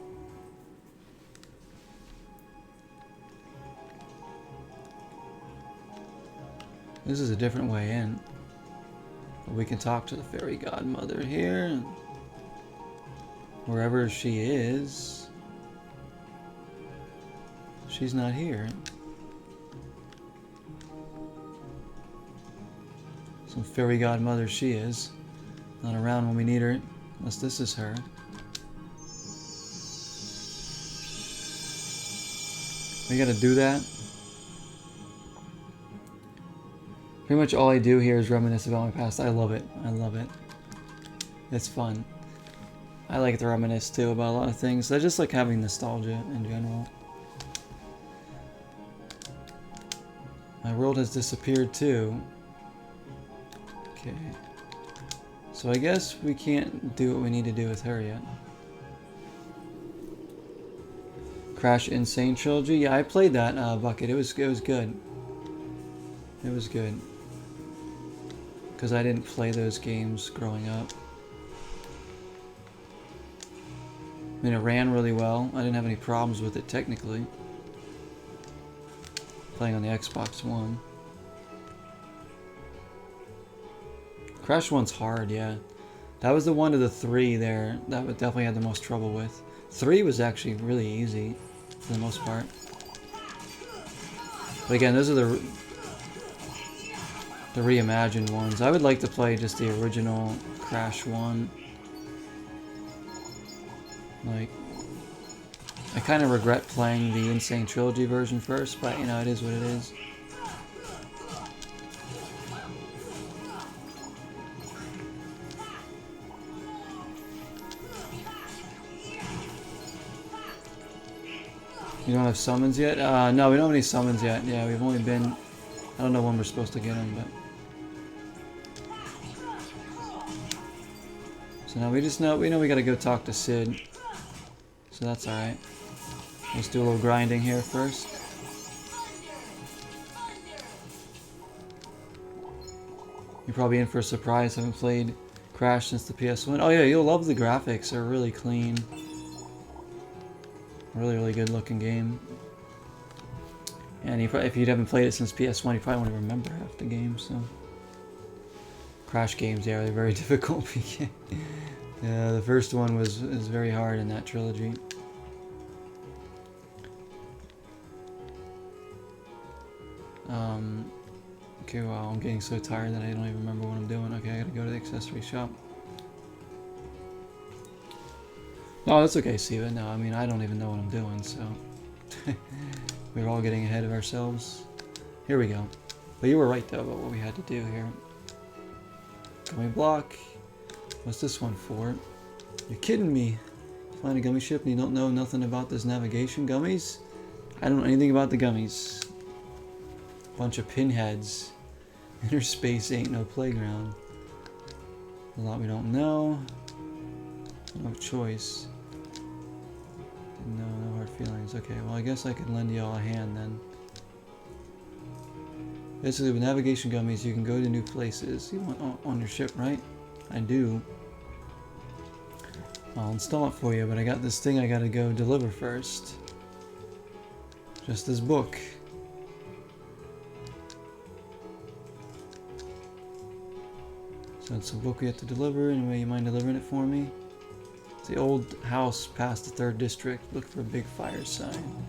This is a different way in. But we can talk to the fairy godmother here. And wherever she is. She's not here. Some fairy godmother she is. Not around when we need her. Unless this is her. We gotta do that. Pretty much all I do here is reminisce about my past. I love it. I love it. It's fun. I like to reminisce too about a lot of things. I just like having nostalgia in general. My world has disappeared too. Okay. So I guess we can't do what we need to do with her yet. Crash Insane Trilogy. Yeah, I played that Bucket. It was good. It was good. Because I didn't play those games growing up. I mean, it ran really well. I didn't have any problems with it technically. Playing on the Xbox One. Crash 1's hard, yeah. That was the one of the three there that would definitely had the most trouble with. 3 was actually really easy for the most part. But again, those are the reimagined ones. I would like to play just the original Crash 1. Like, I kind of regret playing the Insane Trilogy version first, but you know, it is what it is. You don't have summons yet? No, we don't have any summons yet. Yeah, we've only been... I don't know when we're supposed to get them, but... So now we just know... We know we gotta go talk to Sid. So that's alright. Let's do a little grinding here first. You're probably in for a surprise. Haven't played Crash since the PS1. Oh yeah, you'll love the graphics. They're really clean. Really good looking game. And if you haven't played it since PS1, you probably won't even remember half the game, so... Crash games, yeah, they're very difficult. Yeah, the first one is very hard in that trilogy. Okay, wow, I'm getting so tired that I don't even remember what I'm doing. Okay, I gotta go to the accessory shop. No, that's okay, Siva. No, I mean, I don't even know what I'm doing, so... We're all getting ahead of ourselves. Here we go. But you were right, though, about what we had to do here. Gummy block. What's this one for? You're kidding me. Flying a gummy ship and you don't know nothing about this navigation gummies? I don't know anything about the gummies. Bunch of pinheads. Inner space ain't no playground. A lot we don't know. No choice. No hard feelings. Okay, well I guess I could lend you all a hand then. Basically with navigation gummies you can go to new places. You want on your ship, right? I do. I'll install it for you, but I got this thing I gotta go deliver first. Just this book. So it's a book we have to deliver. Anyway, you mind delivering it for me? It's the old house past the 3rd district. Look for a big fire sign.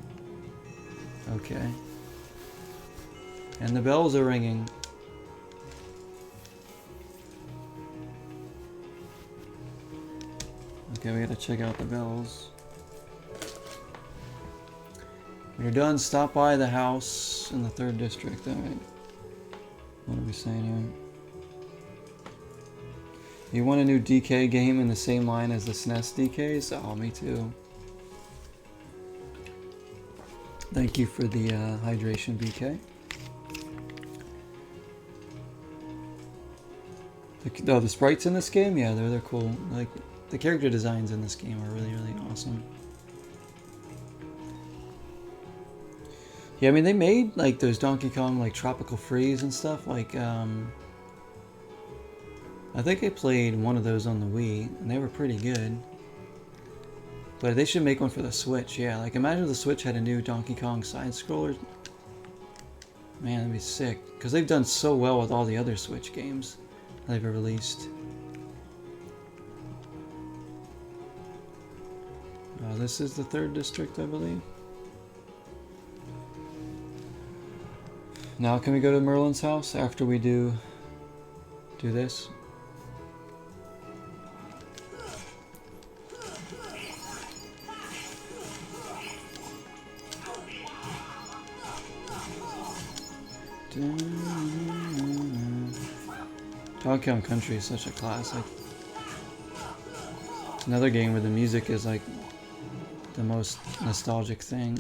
Okay. And the bells are ringing. Okay, we gotta check out the bells. When you're done, stop by the house in the 3rd district. Alright. What are we saying here? You want a new DK game in the same line as the SNES DKs? Oh, me too. Thank you for the hydration, BK. The sprites in this game? Yeah, they're cool. Like, the character designs in this game are really awesome. Yeah, I mean, they made, like, those Donkey Kong, like, Tropical Freeze and stuff, like, I think I played one of those on the Wii, and they were pretty good. But they should make one for the Switch, yeah. Like, imagine if the Switch had a new Donkey Kong side-scroller. Man, that'd be sick. Because they've done so well with all the other Switch games they've ever released. This is the 3rd district, I believe. Now, can we go to Merlin's house after we do this? Donkey Kong Country is such a classic. Another game where the music is like the most nostalgic thing.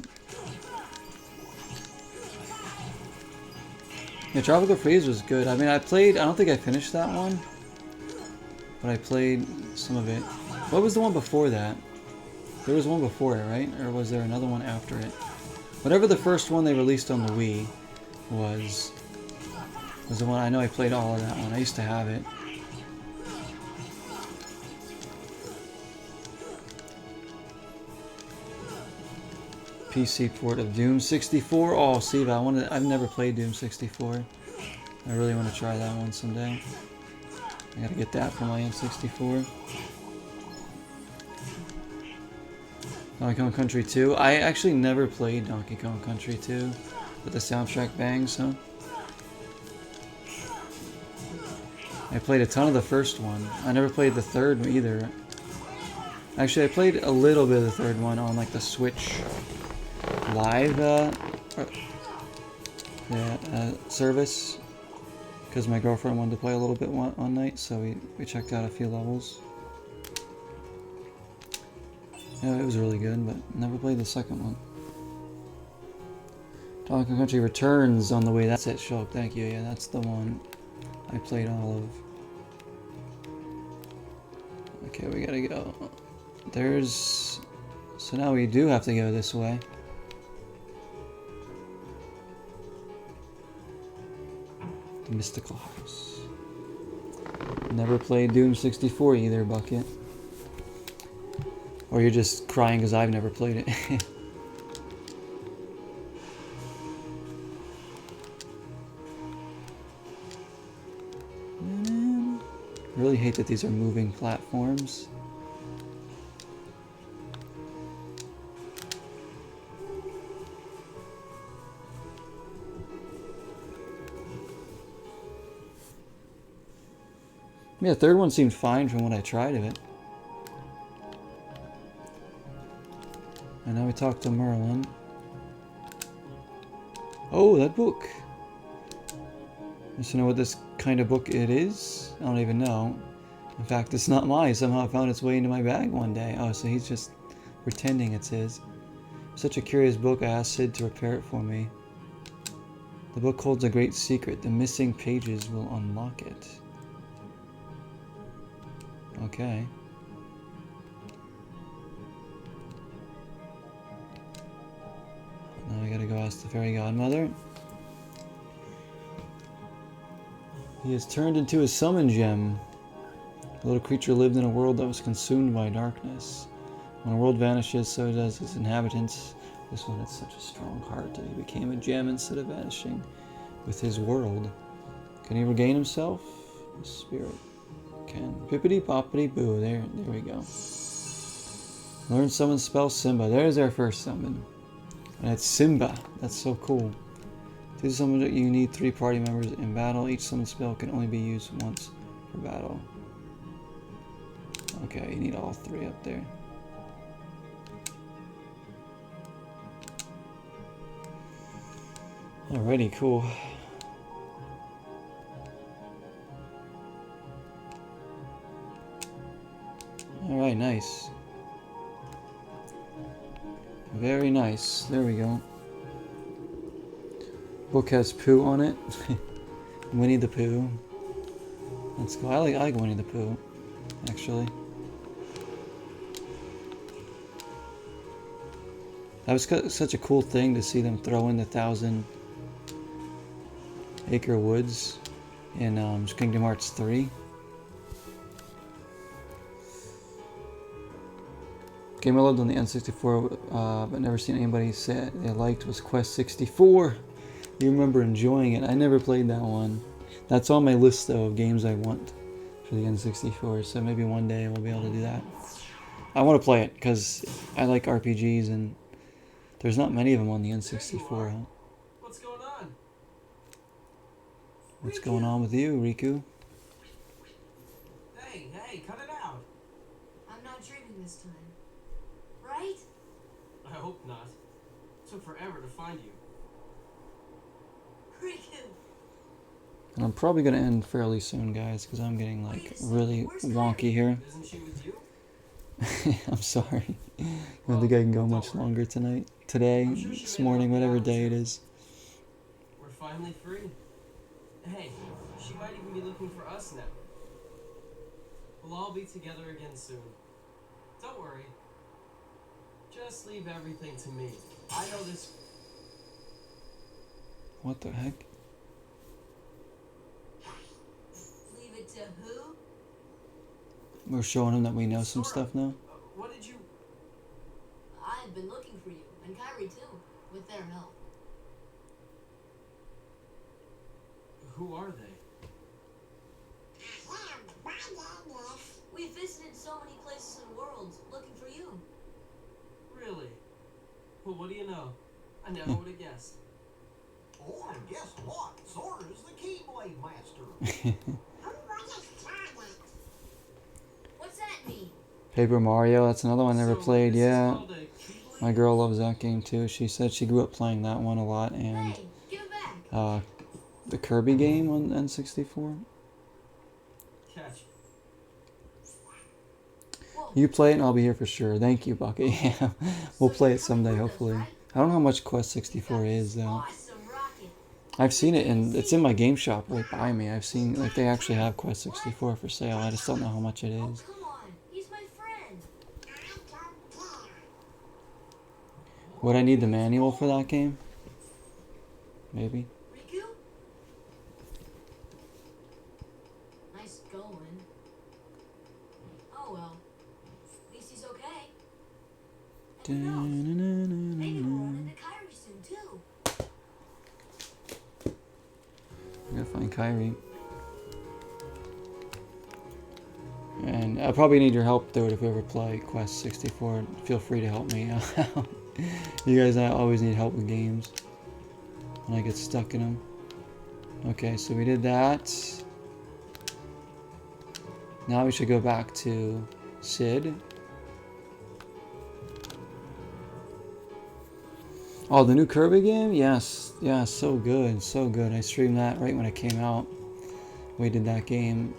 Yeah, Tropical Freeze was good. I mean, I don't think I finished that one, but I played some of it. What was the one before that? There was one before it, right? Or was there another one after it? Whatever the first one they released on the Wii was the one. I know I played all of that one. I used to have it. PC port of Doom 64. Oh, Steve, I've never played Doom 64. I really want to try that one someday. I gotta get that for my N64. Donkey Kong Country 2. I actually never played Donkey Kong Country 2, but the soundtrack bangs, huh? I played a ton of the first one. I never played the third one either. Actually, I played a little bit of the third one on like the Switch Live service, because my girlfriend wanted to play a little bit one night, so we checked out a few levels. Yeah, it was really good, but never played the second one. Donkey Kong Country Returns on the way. That's it, Shulk. Thank you. Yeah, that's the one I played all of. Okay, we gotta go. So now we do have to go this way. The Mystical House. Never played Doom 64 either, Bucket. Or you're just crying because I've never played it. I really hate that these are moving platforms. Yeah, the third one seemed fine from what I tried of it. And now we talk to Merlin. Oh, that book! Just to know what this kind of book it is? I don't even know. In fact, it's not mine. Somehow it found its way into my bag one day. Oh, so he's just pretending it's his. Such a curious book, I asked Sid to repair it for me. The book holds a great secret. The missing pages will unlock it. Okay. Now we gotta go ask the fairy godmother. He has turned into a summon gem. The little creature lived in a world that was consumed by darkness. When a world vanishes, so does its inhabitants. This one had such a strong heart that he became a gem instead of vanishing with his world. Can he regain himself? The spirit can. Pippity poppity boo. There we go. Learn summon spell Simba. There's our first summon. And it's Simba. That's so cool. To summon it, you need 3 party members in battle. Each summon spell can only be used once per battle. Okay, you need all 3 up there. Alrighty, cool. Alright, nice. Very nice. There we go. Book has Pooh on it. Winnie the Pooh. Let's go. I like Winnie the Pooh, actually. That was such a cool thing to see them throw in the 1,000 Acre Woods in Kingdom Hearts 3. Game I loved on the N64, but never seen anybody say they liked was Quest 64. You remember enjoying it. I never played that one. That's on my list, though, of games I want for the N64, so maybe one day we'll be able to do that. I want to play it, because I like RPGs, and there's not many of them on the N64. Huh? What's going on? What's going on with you, Riku? Hey, cut it out. I'm not dreaming this time. Right? I hope not. It took forever to find you. Riku! And I'm probably going to end fairly soon, guys, because I'm getting, like, really wonky here. Isn't she with you? I'm sorry. I don't think I can go much longer tonight. Today, I'm sure she this made morning, up whatever plans. day it is. We're finally free. Hey, she might even be looking for us now. We'll all be together again soon. Don't worry. Just leave everything to me. I know this. What the heck? Leave it to who? We're showing him that we know some Sora, stuff now. What did you... I've been looking for you, and Kyrie too, with their help. Who are they? We've visited so many places and worlds looking for you. Really? Well, what do you know? I never would have guessed. Oh, and guess what? Sora's the Keyblade Master. What's that mean? Paper Mario, that's another one I never So, played. this is Yeah, called a Keyblade? my girl loves that game too. She said she grew up playing that one a lot, and Hey, give it back. the Kirby game on N64. Catch. Whoa. You play it and I'll be here for sure. Thank you, Bucket. Yeah, we'll So play you're it someday, coming with us, hopefully. right? I don't know how much Quest Got 64 this is, though. Awesome rocket. I've seen it, and it's in my game shop right by me. I've seen, like, they actually have Quest 64 for sale. I just don't know how much it Oh, is. come on. He's my friend. Would I need the manual for that game? Maybe. Riku? Nice going. Oh well. At least he's okay. And who knows? Maybe we'll run into Kyrie soon too. I gotta find Kyrie. And I probably need your help, dude, if we ever play Quest 64. Feel free to help me out. You guys always need help with games. When I get stuck in them. Okay, so we did that. Now we should go back to Sid. Oh, the new Kirby game? Yes. Yeah, so good. So good. I streamed that right when it came out. We did that game.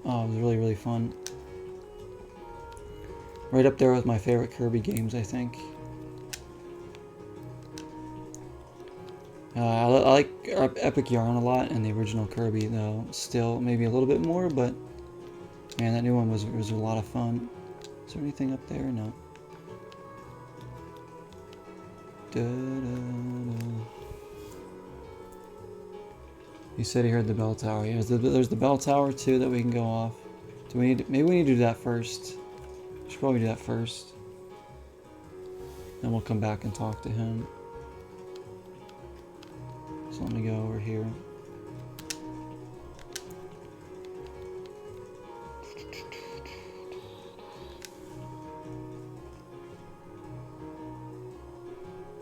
Oh, it was really, really fun. Right up there with my favorite Kirby games, I think. I like Epic Yarn a lot, and the original Kirby, though. Still, maybe a little bit more, but man, that new one was a lot of fun. Is there anything up there? No. He said he heard the bell tower. Yeah, there's the bell tower too that we can go off. Do we need? Maybe we need to do that first. We should probably do that first. Then we'll come back and talk to him. So let me go over here.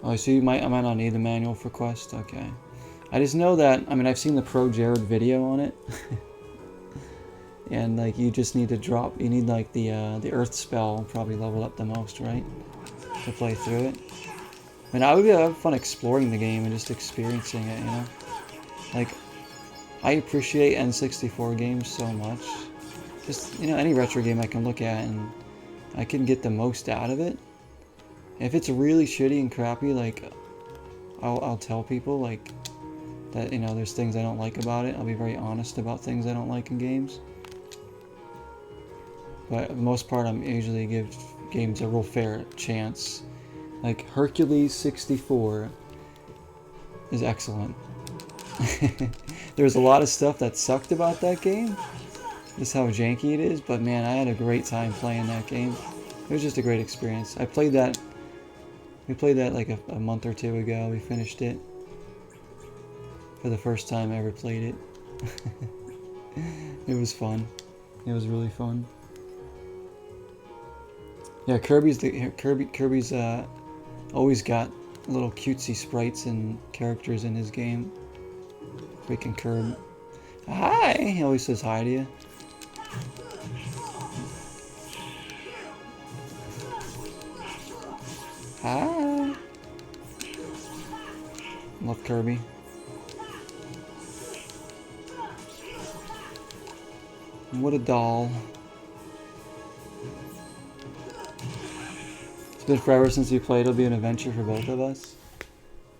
Oh, so I might not need the manual for Quest. Okay. I just know that. I mean, I've seen the Pro Jared video on it, and like you just need to drop. You need like the Earth spell probably leveled up the most, right, to play through it. I mean, I would have fun exploring the game and just experiencing it. You know, like I appreciate N64 games so much. Just any retro game I can look at and I can get the most out of it. If it's really shitty and crappy, like I'll tell people like that there's things I don't like about it. I'll be very honest about things I don't like in games. But for the most part, I'm usually give games a real fair chance. Like Hercules 64 is excellent. There's a lot of stuff that sucked about that game. Just how janky it is, but man, I had a great time playing that game. It was just a great experience. We played that like a month or two ago. We finished it for the first time I ever played it. It was fun. It was really fun. Yeah, Kirby's always got little cutesy sprites and characters in his game. Freaking Kirby. Hi! He always says hi to you. Hi! Love Kirby. What a doll. It's been forever since we played. It'll be an adventure for both of us.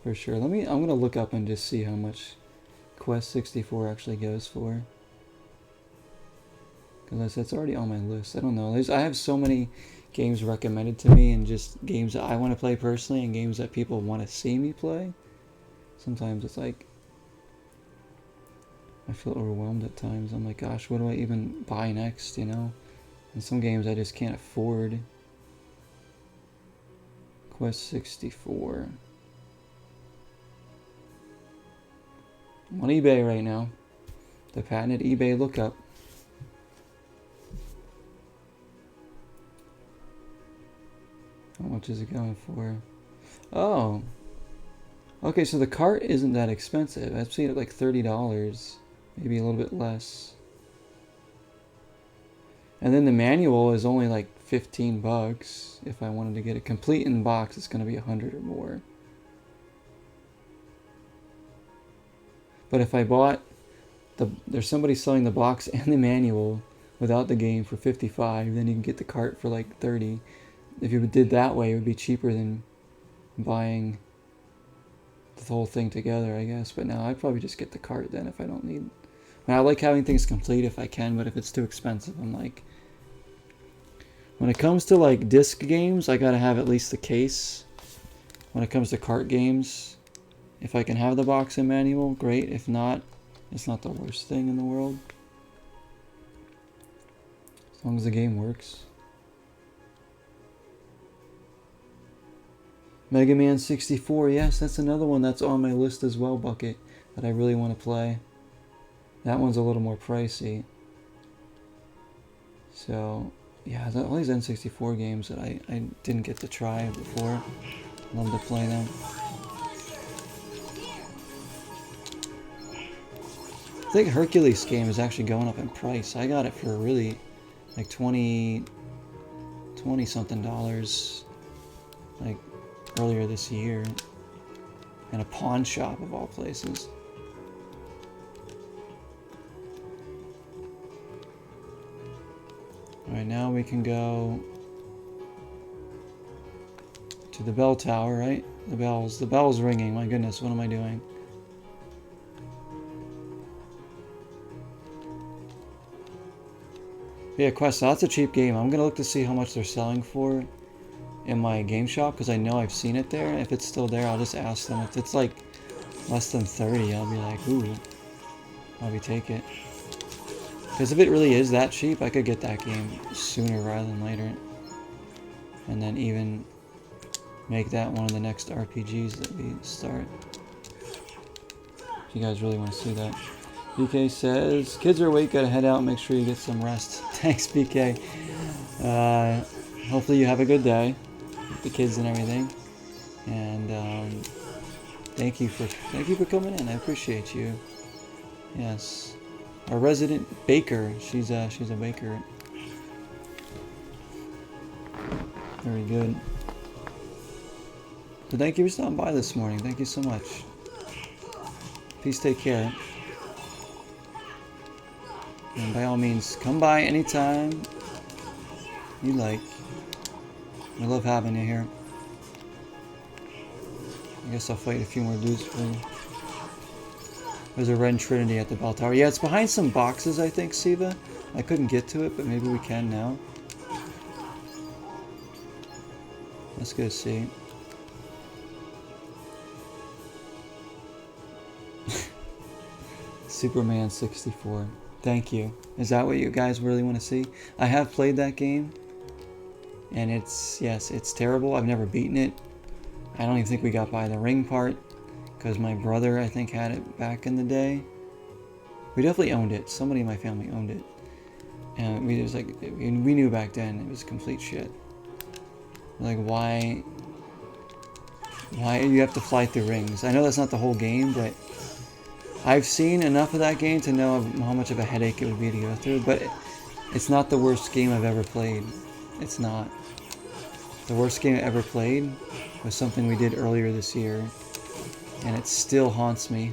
For sure. I'm gonna look up and just see how much Quest 64 actually goes for. Because it's already on my list. I don't know. I have so many games recommended to me, and just games that I want to play personally, and games that people want to see me play. Sometimes it's like, I feel overwhelmed at times. I'm like, gosh, what do I even buy next, you know? And some games I just can't afford. Quest 64. I'm on eBay right now. The patented eBay lookup. How much is it going for? Oh. Okay, so the cart isn't that expensive. I've seen it like $30. Maybe a little bit less. And then the manual is only like 15 bucks. If I wanted to get it complete in box, it's going to be 100 or more. But if I bought there's somebody selling the box and the manual without the game for 55, then you can get the cart for like 30. If you did that way, it would be cheaper than buying the whole thing together, I guess. But now I'd probably just get the cart then if I don't need. I like having things complete if I can, but if it's too expensive, I'm like, when it comes to like disc games, I gotta have at least the case. When it comes to cart games, if I can have the box and manual, great. If not, it's not the worst thing in the world. As long as the game works. Mega Man 64, yes, that's another one that's on my list as well, Bucket, that I really want to play. That one's a little more pricey. So, yeah, all these N64 games that I didn't get to try before. Love to play them. I think Hercules game is actually going up in price. I got it for really like 20 something dollars like earlier this year in a pawn shop of all places. Alright, now we can go to the bell tower, right? The bell's ringing. My goodness, what am I doing? Yeah, Quest, so that's a cheap game. I'm gonna look to see how much they're selling for in my game shop, because I know I've seen it there. If it's still there, I'll just ask them. If it's like less than 30, I'll be like, ooh, I'll take it. Because if it really is that cheap, I could get that game sooner rather than later. And then even make that one of the next RPGs that we start. If you guys really want to see that. BK says, kids are awake, gotta head out, make sure you get some rest. Thanks, BK. Hopefully you have a good day with the kids and everything. And thank you for coming in. I appreciate you. Yes. Our resident baker. She's a baker. Very good. So thank you for stopping by this morning. Thank you so much. Please take care. And by all means, come by anytime you like. I love having you here. I guess I'll fight a few more dudes for you. There's a Ren Trinity at the bell tower. Yeah, it's behind some boxes, I think, Siva. I couldn't get to it, but maybe we can now. Let's go see. Superman 64. Thank you. Is that what you guys really want to see? I have played that game. And it's terrible. I've never beaten it. I don't even think we got by the ring part. Because my brother, I think, had it back in the day. We definitely owned it. Somebody in my family owned it. And we knew back then it was complete shit. Like, why do you have to fly through rings? I know that's not the whole game, but I've seen enough of that game to know how much of a headache it would be to go through. But it's not the worst game I've ever played. It's not. The worst game I ever played was something we did earlier this year. And it still haunts me.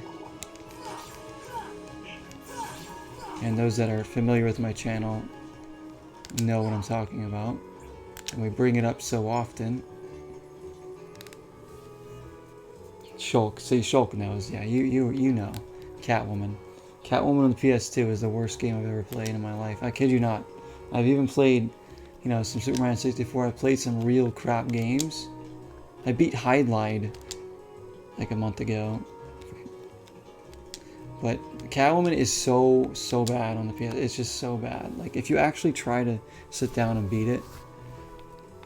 And those that are familiar with my channel know what I'm talking about. And we bring it up so often. Shulk. See, Shulk knows. Yeah, you know. Catwoman. Catwoman on the PS2 is the worst game I've ever played in my life. I kid you not. I've even played, you know, some Superman 64. I've played some real crap games. I beat Hydlide like a month ago. But Catwoman is so bad on the PS. It's just so bad. Like, if you actually try to sit down and beat it,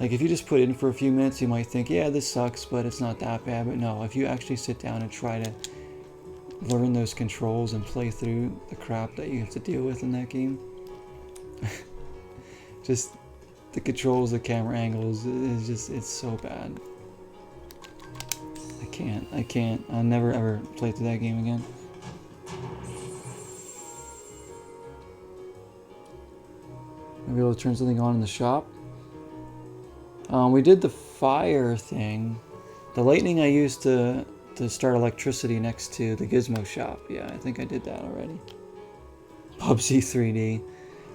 like, if you just put it in for a few minutes, you might think, yeah, this sucks, but it's not that bad. But no, if you actually sit down and try to learn those controls and play through the crap that you have to deal with in that game, just the controls, the camera angles, is just, it's so bad. I can't. I'll never ever play through that game again. Maybe we'll turn something on in the shop. We did the fire thing. The lightning I used to start electricity next to the gizmo shop. Yeah, I think I did that already. PUBG 3D.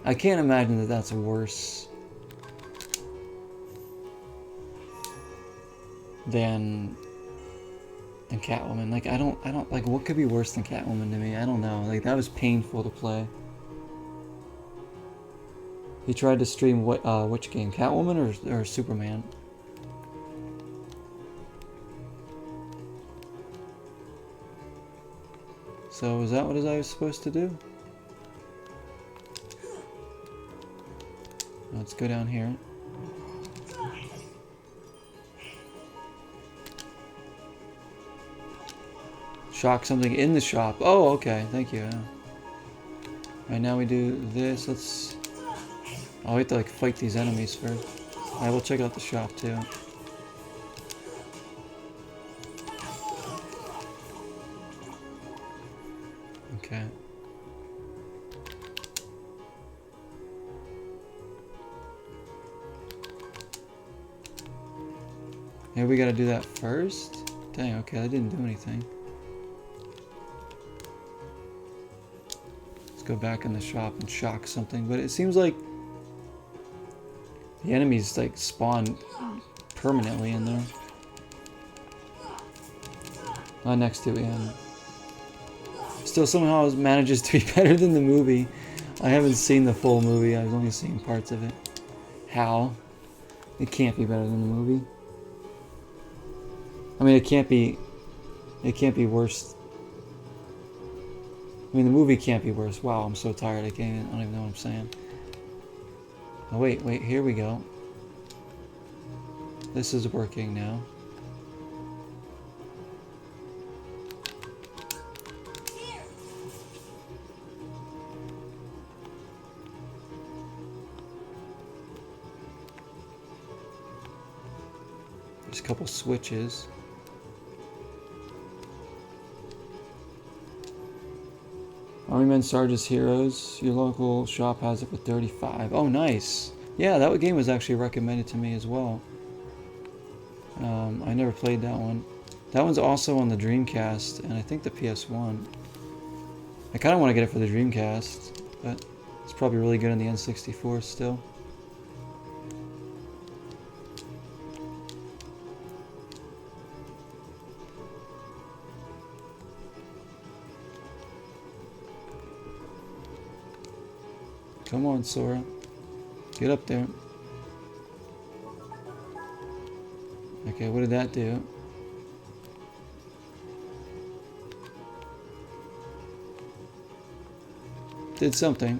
I can't imagine that that's worse than Catwoman. Like, I don't like, what could be worse than Catwoman to me? I don't know. Like, that was painful to play. You tried to stream what which game? Catwoman or Superman? So is that what I was supposed to do? Let's go down here. Shock something in the shop. Oh, okay. Thank you. Right now we do this. Let's... Oh, we have to like fight these enemies first. Alright, we'll check out the shop too. Okay. Maybe we gotta do that first? Dang, okay, that didn't do anything. Let's go back in the shop and shock something, but it seems like the enemies like spawn permanently in there. Next to him. Still somehow it manages to be better than the movie. I haven't seen the full movie, I've only seen parts of it. How? It can't be better than the movie. I mean, it can't be worse. I mean, the movie can't be worse. Wow, I'm so tired, I don't even know what I'm saying. Oh, wait, here we go. This is working now. There's a couple switches. Army Men Sarge's Heroes. Your local shop has it for 35. Oh, nice. Yeah, that game was actually recommended to me as well. I never played that one. That one's also on the Dreamcast, and I think the PS1. I kind of want to get it for the Dreamcast, but it's probably really good on the N64 still. Come on, Sora. Get up there. Okay, what did that do? Did something.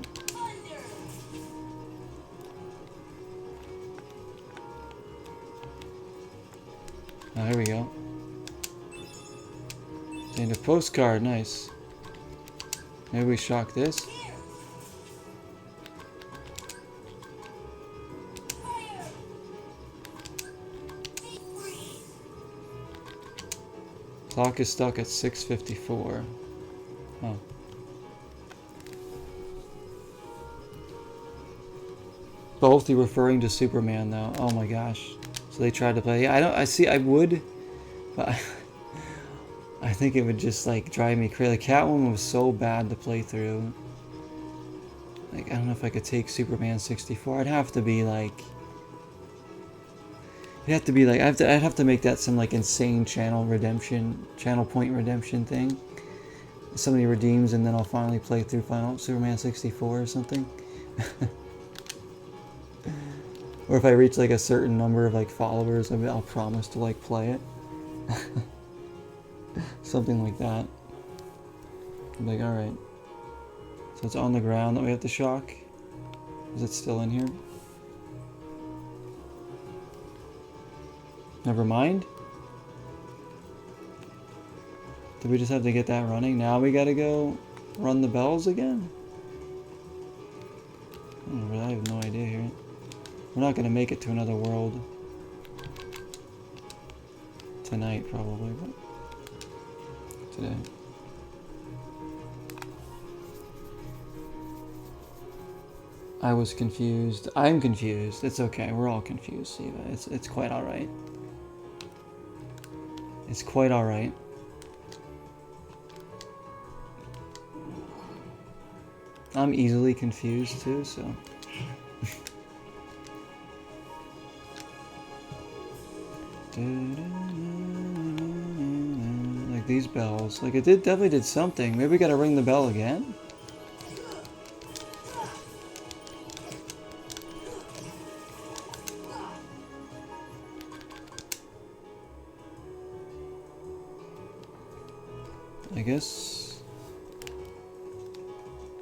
Oh, here we go. And a postcard, nice. Maybe we shock this. Clock is stuck at 6:54. Oh. Both you referring to Superman though. Oh my gosh. So they tried to play. Yeah, I would, but I think it would just like drive me crazy. Like, Catwoman was so bad to play through. Like, I don't know if I could take Superman 64. I'd have to be like, It'd have to be like I'd have to make that some like insane channel point redemption thing. Somebody redeems and then I'll finally play through Final Superman 64 or something. Or if I reach like a certain number of like followers, I'll promise to like play it. Something like that. I'm like, alright. So it's on the ground that we have to shock. Is it still in here? Never mind. Did we just have to get that running? Now we gotta go run the bells again? I have no idea here. We're not gonna make it to another world tonight, probably, but today. I was confused. I'm confused. It's okay. We're all confused, Siva. It's quite alright. It's quite alright. I'm easily confused too, so. Like these bells. Like it definitely did something. Maybe we gotta ring the bell again? I guess.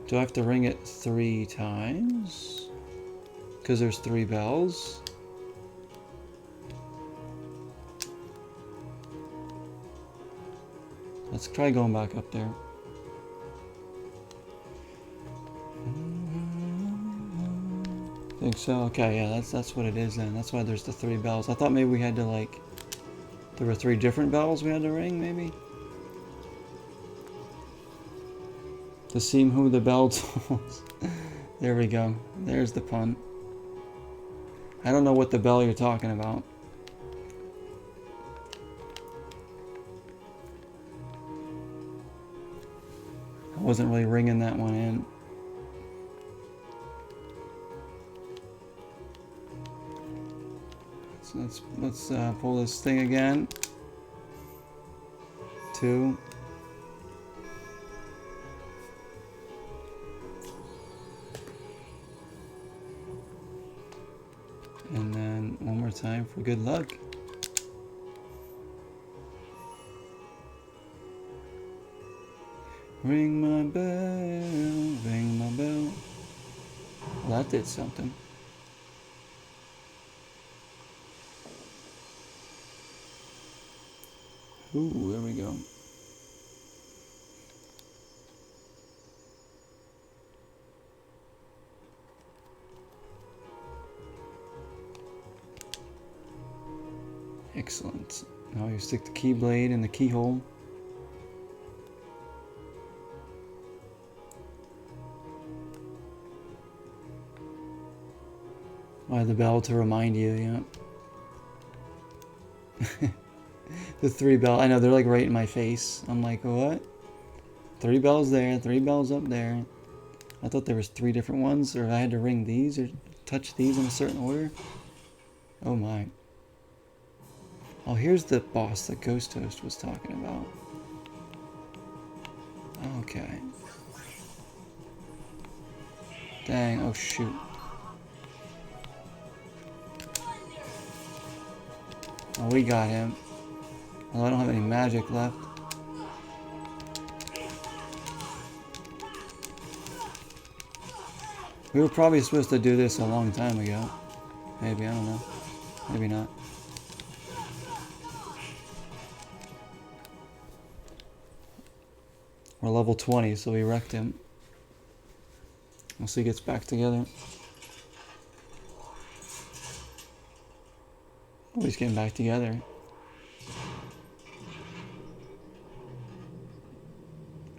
Do I have to ring it 3 times? Because there's 3 bells? Let's try going back up there. Think so? Okay, yeah, that's what it is then. That's why there's the 3 bells. I thought maybe we had to like... There were 3 different bells we had to ring, maybe? To see who the bell tolls. There we go. There's the pun. I don't know what the bell you're talking about. I wasn't really ringing that one in. So let's pull this thing again. 2. And then one more time for good luck. Ring my bell, ring my bell. Well, that did something. Ooh, there we go. Excellent. Now you stick the keyblade in the keyhole. Why the bell to remind you, yeah. The 3 bell, I know, they're like right in my face. I'm like, what? 3 bells there, 3 bells up there. I thought there was 3 different ones, or I had to ring these or touch these in a certain order. Oh my. Oh, here's the boss that Ghost Toast was talking about. Okay. Dang, oh shoot. Oh, we got him. Although I don't have any magic left. We were probably supposed to do this a long time ago. Maybe, I don't know. Maybe not. We're level 20, so we wrecked him. Once he gets back together. Oh, he's getting back together.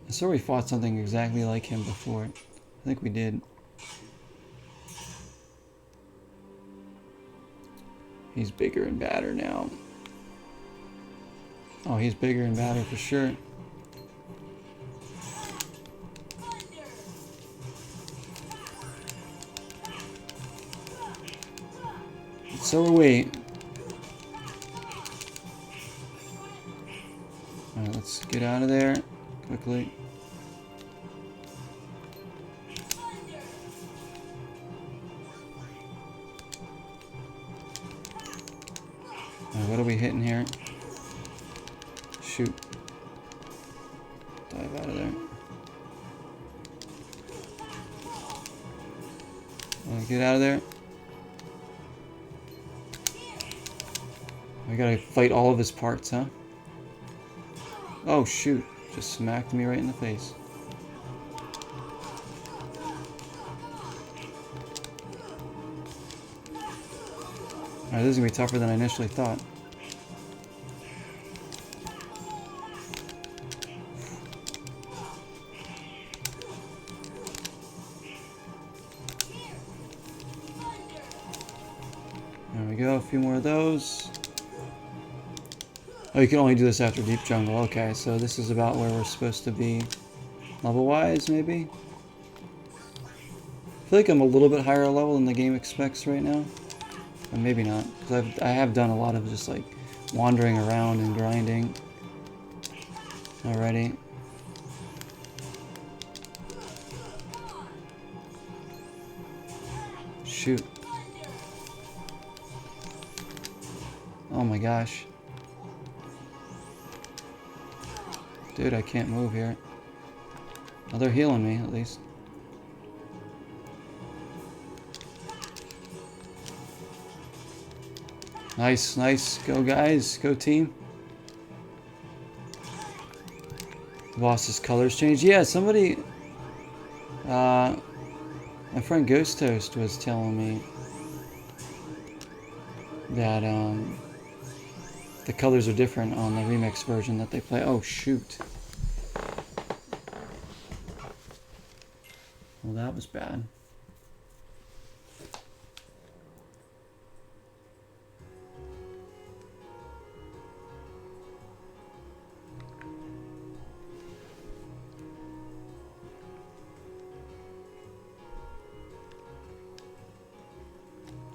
I saw we fought something exactly like him before. I think we did. He's bigger and badder now. Oh, he's bigger and badder for sure. So are we. Let's get out of there quickly. Alright, what are we hitting here? Shoot. Dive out of there. Get out of there. We gotta fight all of his parts, huh? Oh shoot, just smacked me right in the face. Alright, this is gonna be tougher than I initially thought. There we go, a few more of those. Oh, you can only do this after Deep Jungle. Okay, so this is about where we're supposed to be level-wise, maybe? I feel like I'm a little bit higher level than the game expects right now. But maybe not, because I have done a lot of just like wandering around and grinding already. Shoot. Oh my gosh. Dude, I can't move here. Oh, they're healing me, at least. Nice, nice. Go, guys. Go, team. The boss's colors changed. Yeah, somebody... my friend Ghost Toast was telling me that, the colors are different on the remix version that they play. Oh, shoot. Well, that was bad.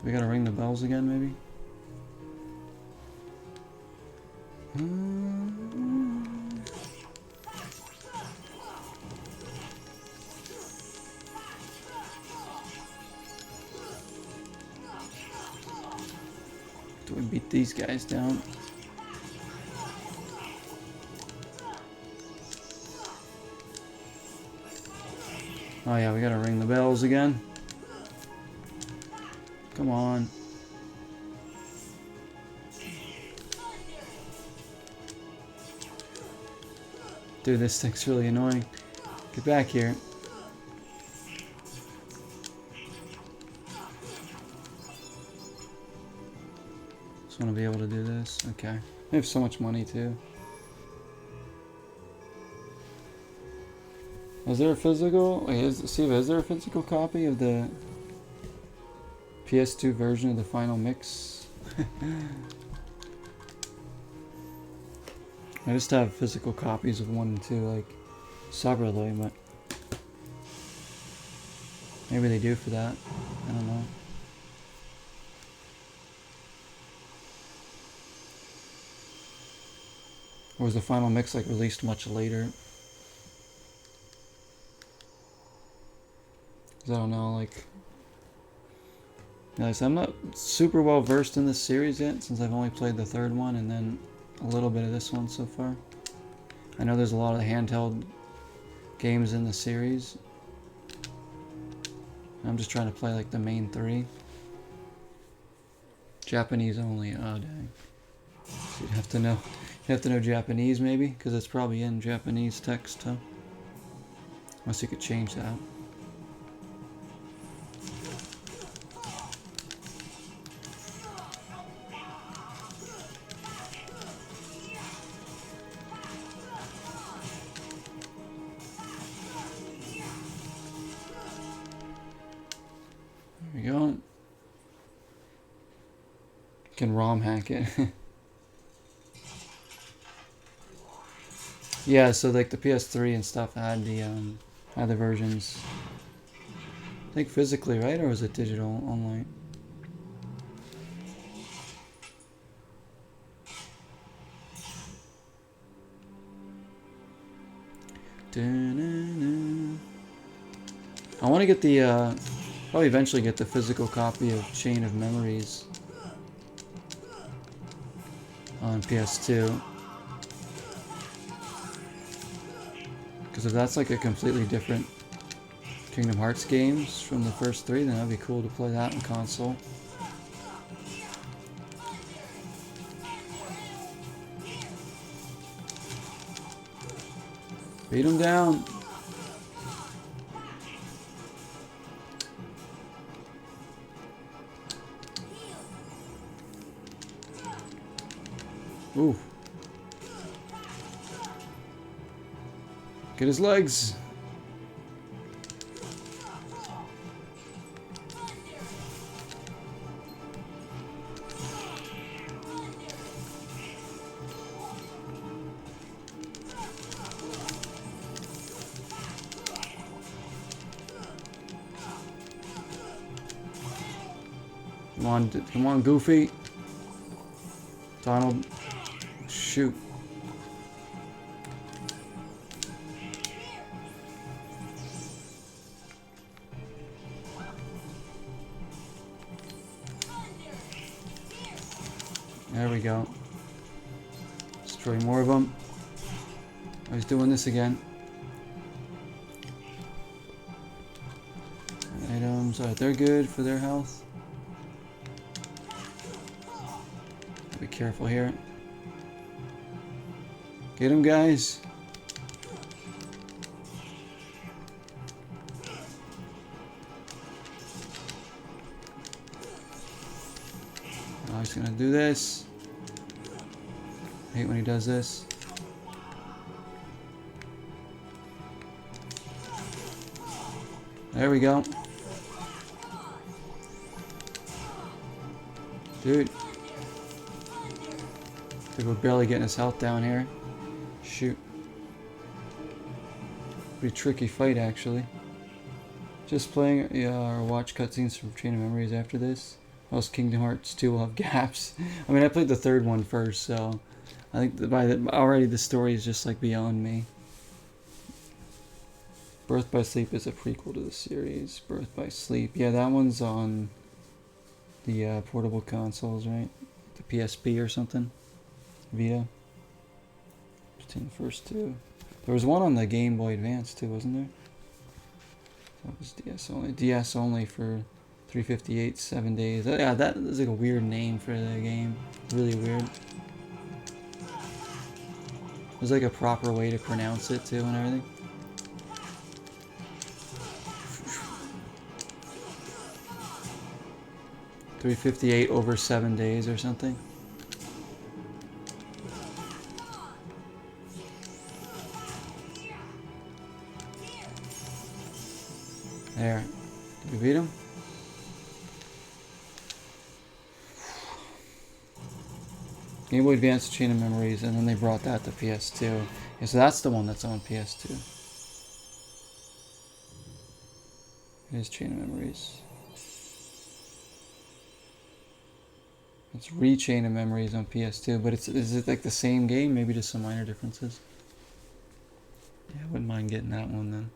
We gotta ring the bells again, maybe? Do we beat these guys down? Oh yeah, we gotta ring the bells again. Come on. Dude, this thing's really annoying. Get back here. Just want to be able to do this. Okay. I have so much money too. Is there a physical? Wait, Steve, is there a physical copy of the PS2 version of the final mix? I just have physical copies of 1 and 2, like, separately, but maybe they do for that. I don't know. Or was the final mix, like, released much later? 'Cause I don't know, like... Guys, I'm not super well versed in this series yet, since I've only played the 3rd one, and then a little bit of this one so far. I know there's a lot of handheld games in the series. I'm just trying to play like the main 3. Japanese only. Oh dang. So you have to know Japanese maybe, because it's probably in Japanese text, huh? Unless you could change that. There we go. Can ROM hack it. Yeah, so like the PS3 and stuff had the versions. I think physically, right? Or was it digital only? Dun-dun-dun. I want to get the, probably eventually get the physical copy of Chain of Memories on PS2. Because if that's like a completely different Kingdom Hearts games from the first three, then that'd be cool to play that on console. Beat him down. Ooh. Get his legs. Come on, Goofy. Donald, shoot. There we go. Destroy more of them. I was doing this again. Items, alright, they're good for their health. Be careful here. Get him, guys. Oh, he's gonna do this. I hate when he does this. There we go. Dude. Dude, we're barely getting his health down here. Shoot. Pretty tricky fight, actually. Just playing, or watch cutscenes from Chain of Memories after this. Most Kingdom Hearts 2 will have gaps. I mean, I played the third one first, so I think already the story is just like beyond me. Birth by Sleep is a prequel to the series. Birth by Sleep, yeah, that one's on the portable consoles, right? The PSP or something. Vita. Just in the first two. There was one on the Game Boy Advance too, wasn't there? That was DS only. DS only for 358, 7 days. Yeah, that is like a weird name for the game. Really weird. There's like a proper way to pronounce it too and everything. $358 over 7 days or something. There. Did we beat him? Game Boy Advance Chain of Memories, and then they brought that to PS2. Yeah, so that's the one that's on PS2. It is Chain of Memories. It's Re-Chain of Memories on PS2, but is it like the same game? Maybe just some minor differences. Yeah, I wouldn't mind getting that one then.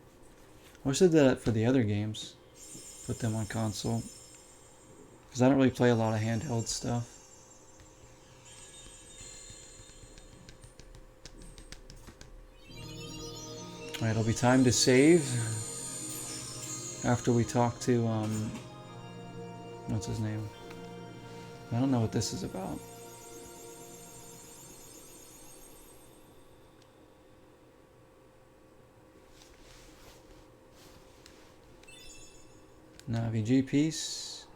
I wish they did that for the other games. Put them on console. Because I don't really play a lot of handheld stuff. Alright, it'll be time to save. After we talk to, what's his name? I don't know what this is about. Navi G piece.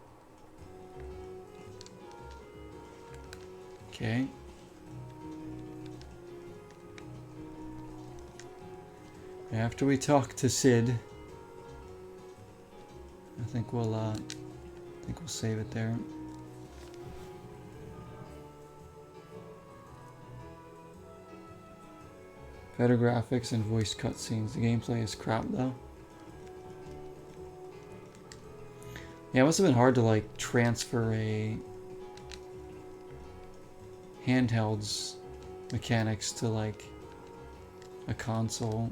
Okay. After we talk to Sid, I think we'll save it there. Better graphics and voice cutscenes. The gameplay is crap though. Yeah, it must have been hard to like transfer a handheld's mechanics to like a console.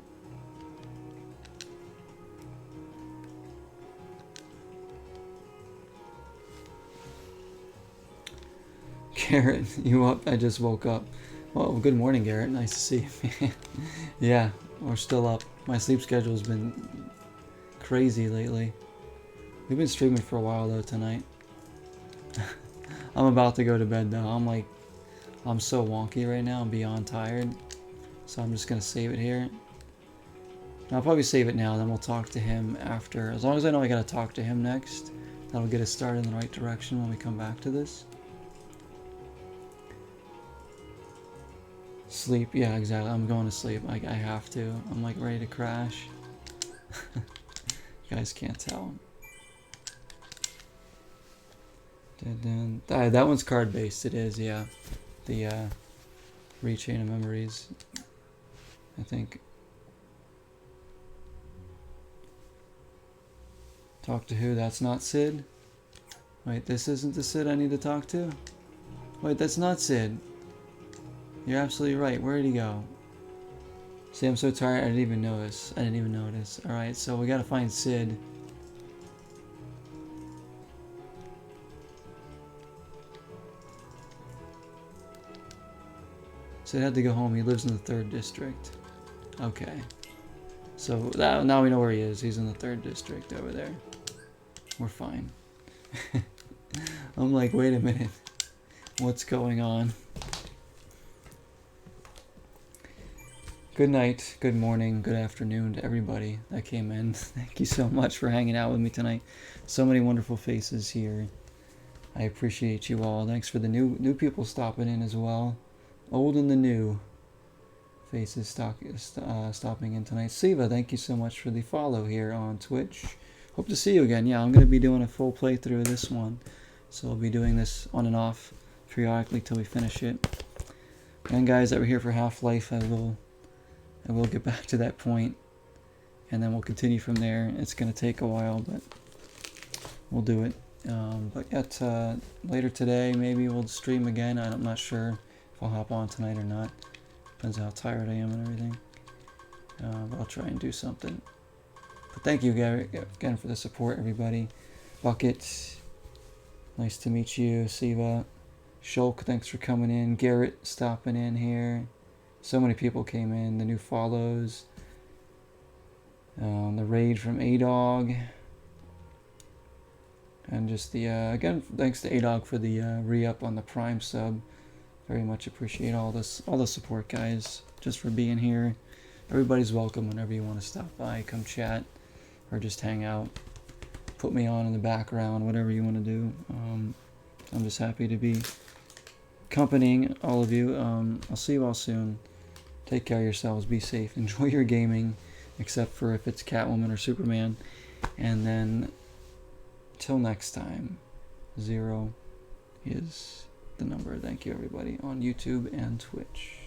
Garrett, you up? I just woke up. Well, good morning, Garrett. Nice to see you. Yeah, we're still up. My sleep schedule has been crazy lately. We've been streaming for a while though tonight. I'm about to go to bed though. I'm so wonky right now. I'm beyond tired. So I'm just gonna save it here. And I'll probably save it now, then we'll talk to him after. As long as I know I gotta talk to him next, that'll get us started in the right direction when we come back to this. Sleep, yeah, exactly. I'm going to sleep. I have to. I'm like ready to crash. You guys can't tell. That one's card based. It is, yeah. The Rechain of Memories. I think. Talk to who? That's not Sid. Wait, this isn't the Sid I need to talk to? Wait, that's not Sid. You're absolutely right. Where did he go? See, I'm so tired. I didn't even notice. Alright, so we gotta find Sid. Sid had to go home. He lives in the 3rd district. Okay. So now we know where he is. He's in the 3rd district over there. We're fine. I'm like, wait a minute. What's going on? Good night, good morning, good afternoon to everybody that came in. Thank you so much for hanging out with me tonight. So many wonderful faces here. I appreciate you all. Thanks for the new people stopping in as well. Old and the new faces stopping in tonight. Siva, thank you so much for the follow here on Twitch. Hope to see you again. Yeah, I'm going to be doing a full playthrough of this one. So I'll be doing this on and off periodically till we finish it. And guys that were here for Half-Life, I will get back to that point, and then we'll continue from there. It's going to take a while, but we'll do it. But yet, later today, maybe we'll stream again. I'm not sure if I'll hop on tonight or not. Depends on how tired I am and everything. But I'll try and do something. But thank you again for the support, everybody. Bucket, nice to meet you. Siva, Shulk, thanks for coming in. Garrett, stopping in here. So many people came in. The new follows. The raid from A-Dog. And just the, again, thanks to A-Dog for the re-up on the Prime sub. Very much appreciate all the support, guys, just for being here. Everybody's welcome whenever you want to stop by, come chat, or just hang out. Put me on in the background, whatever you want to do. I'm just happy to be accompanying all of you. I'll see you all soon. Take care of yourselves. Be safe. Enjoy your gaming, except for if it's Catwoman or Superman. And then, till next time, 0 is the number. Thank you, everybody, on YouTube and Twitch.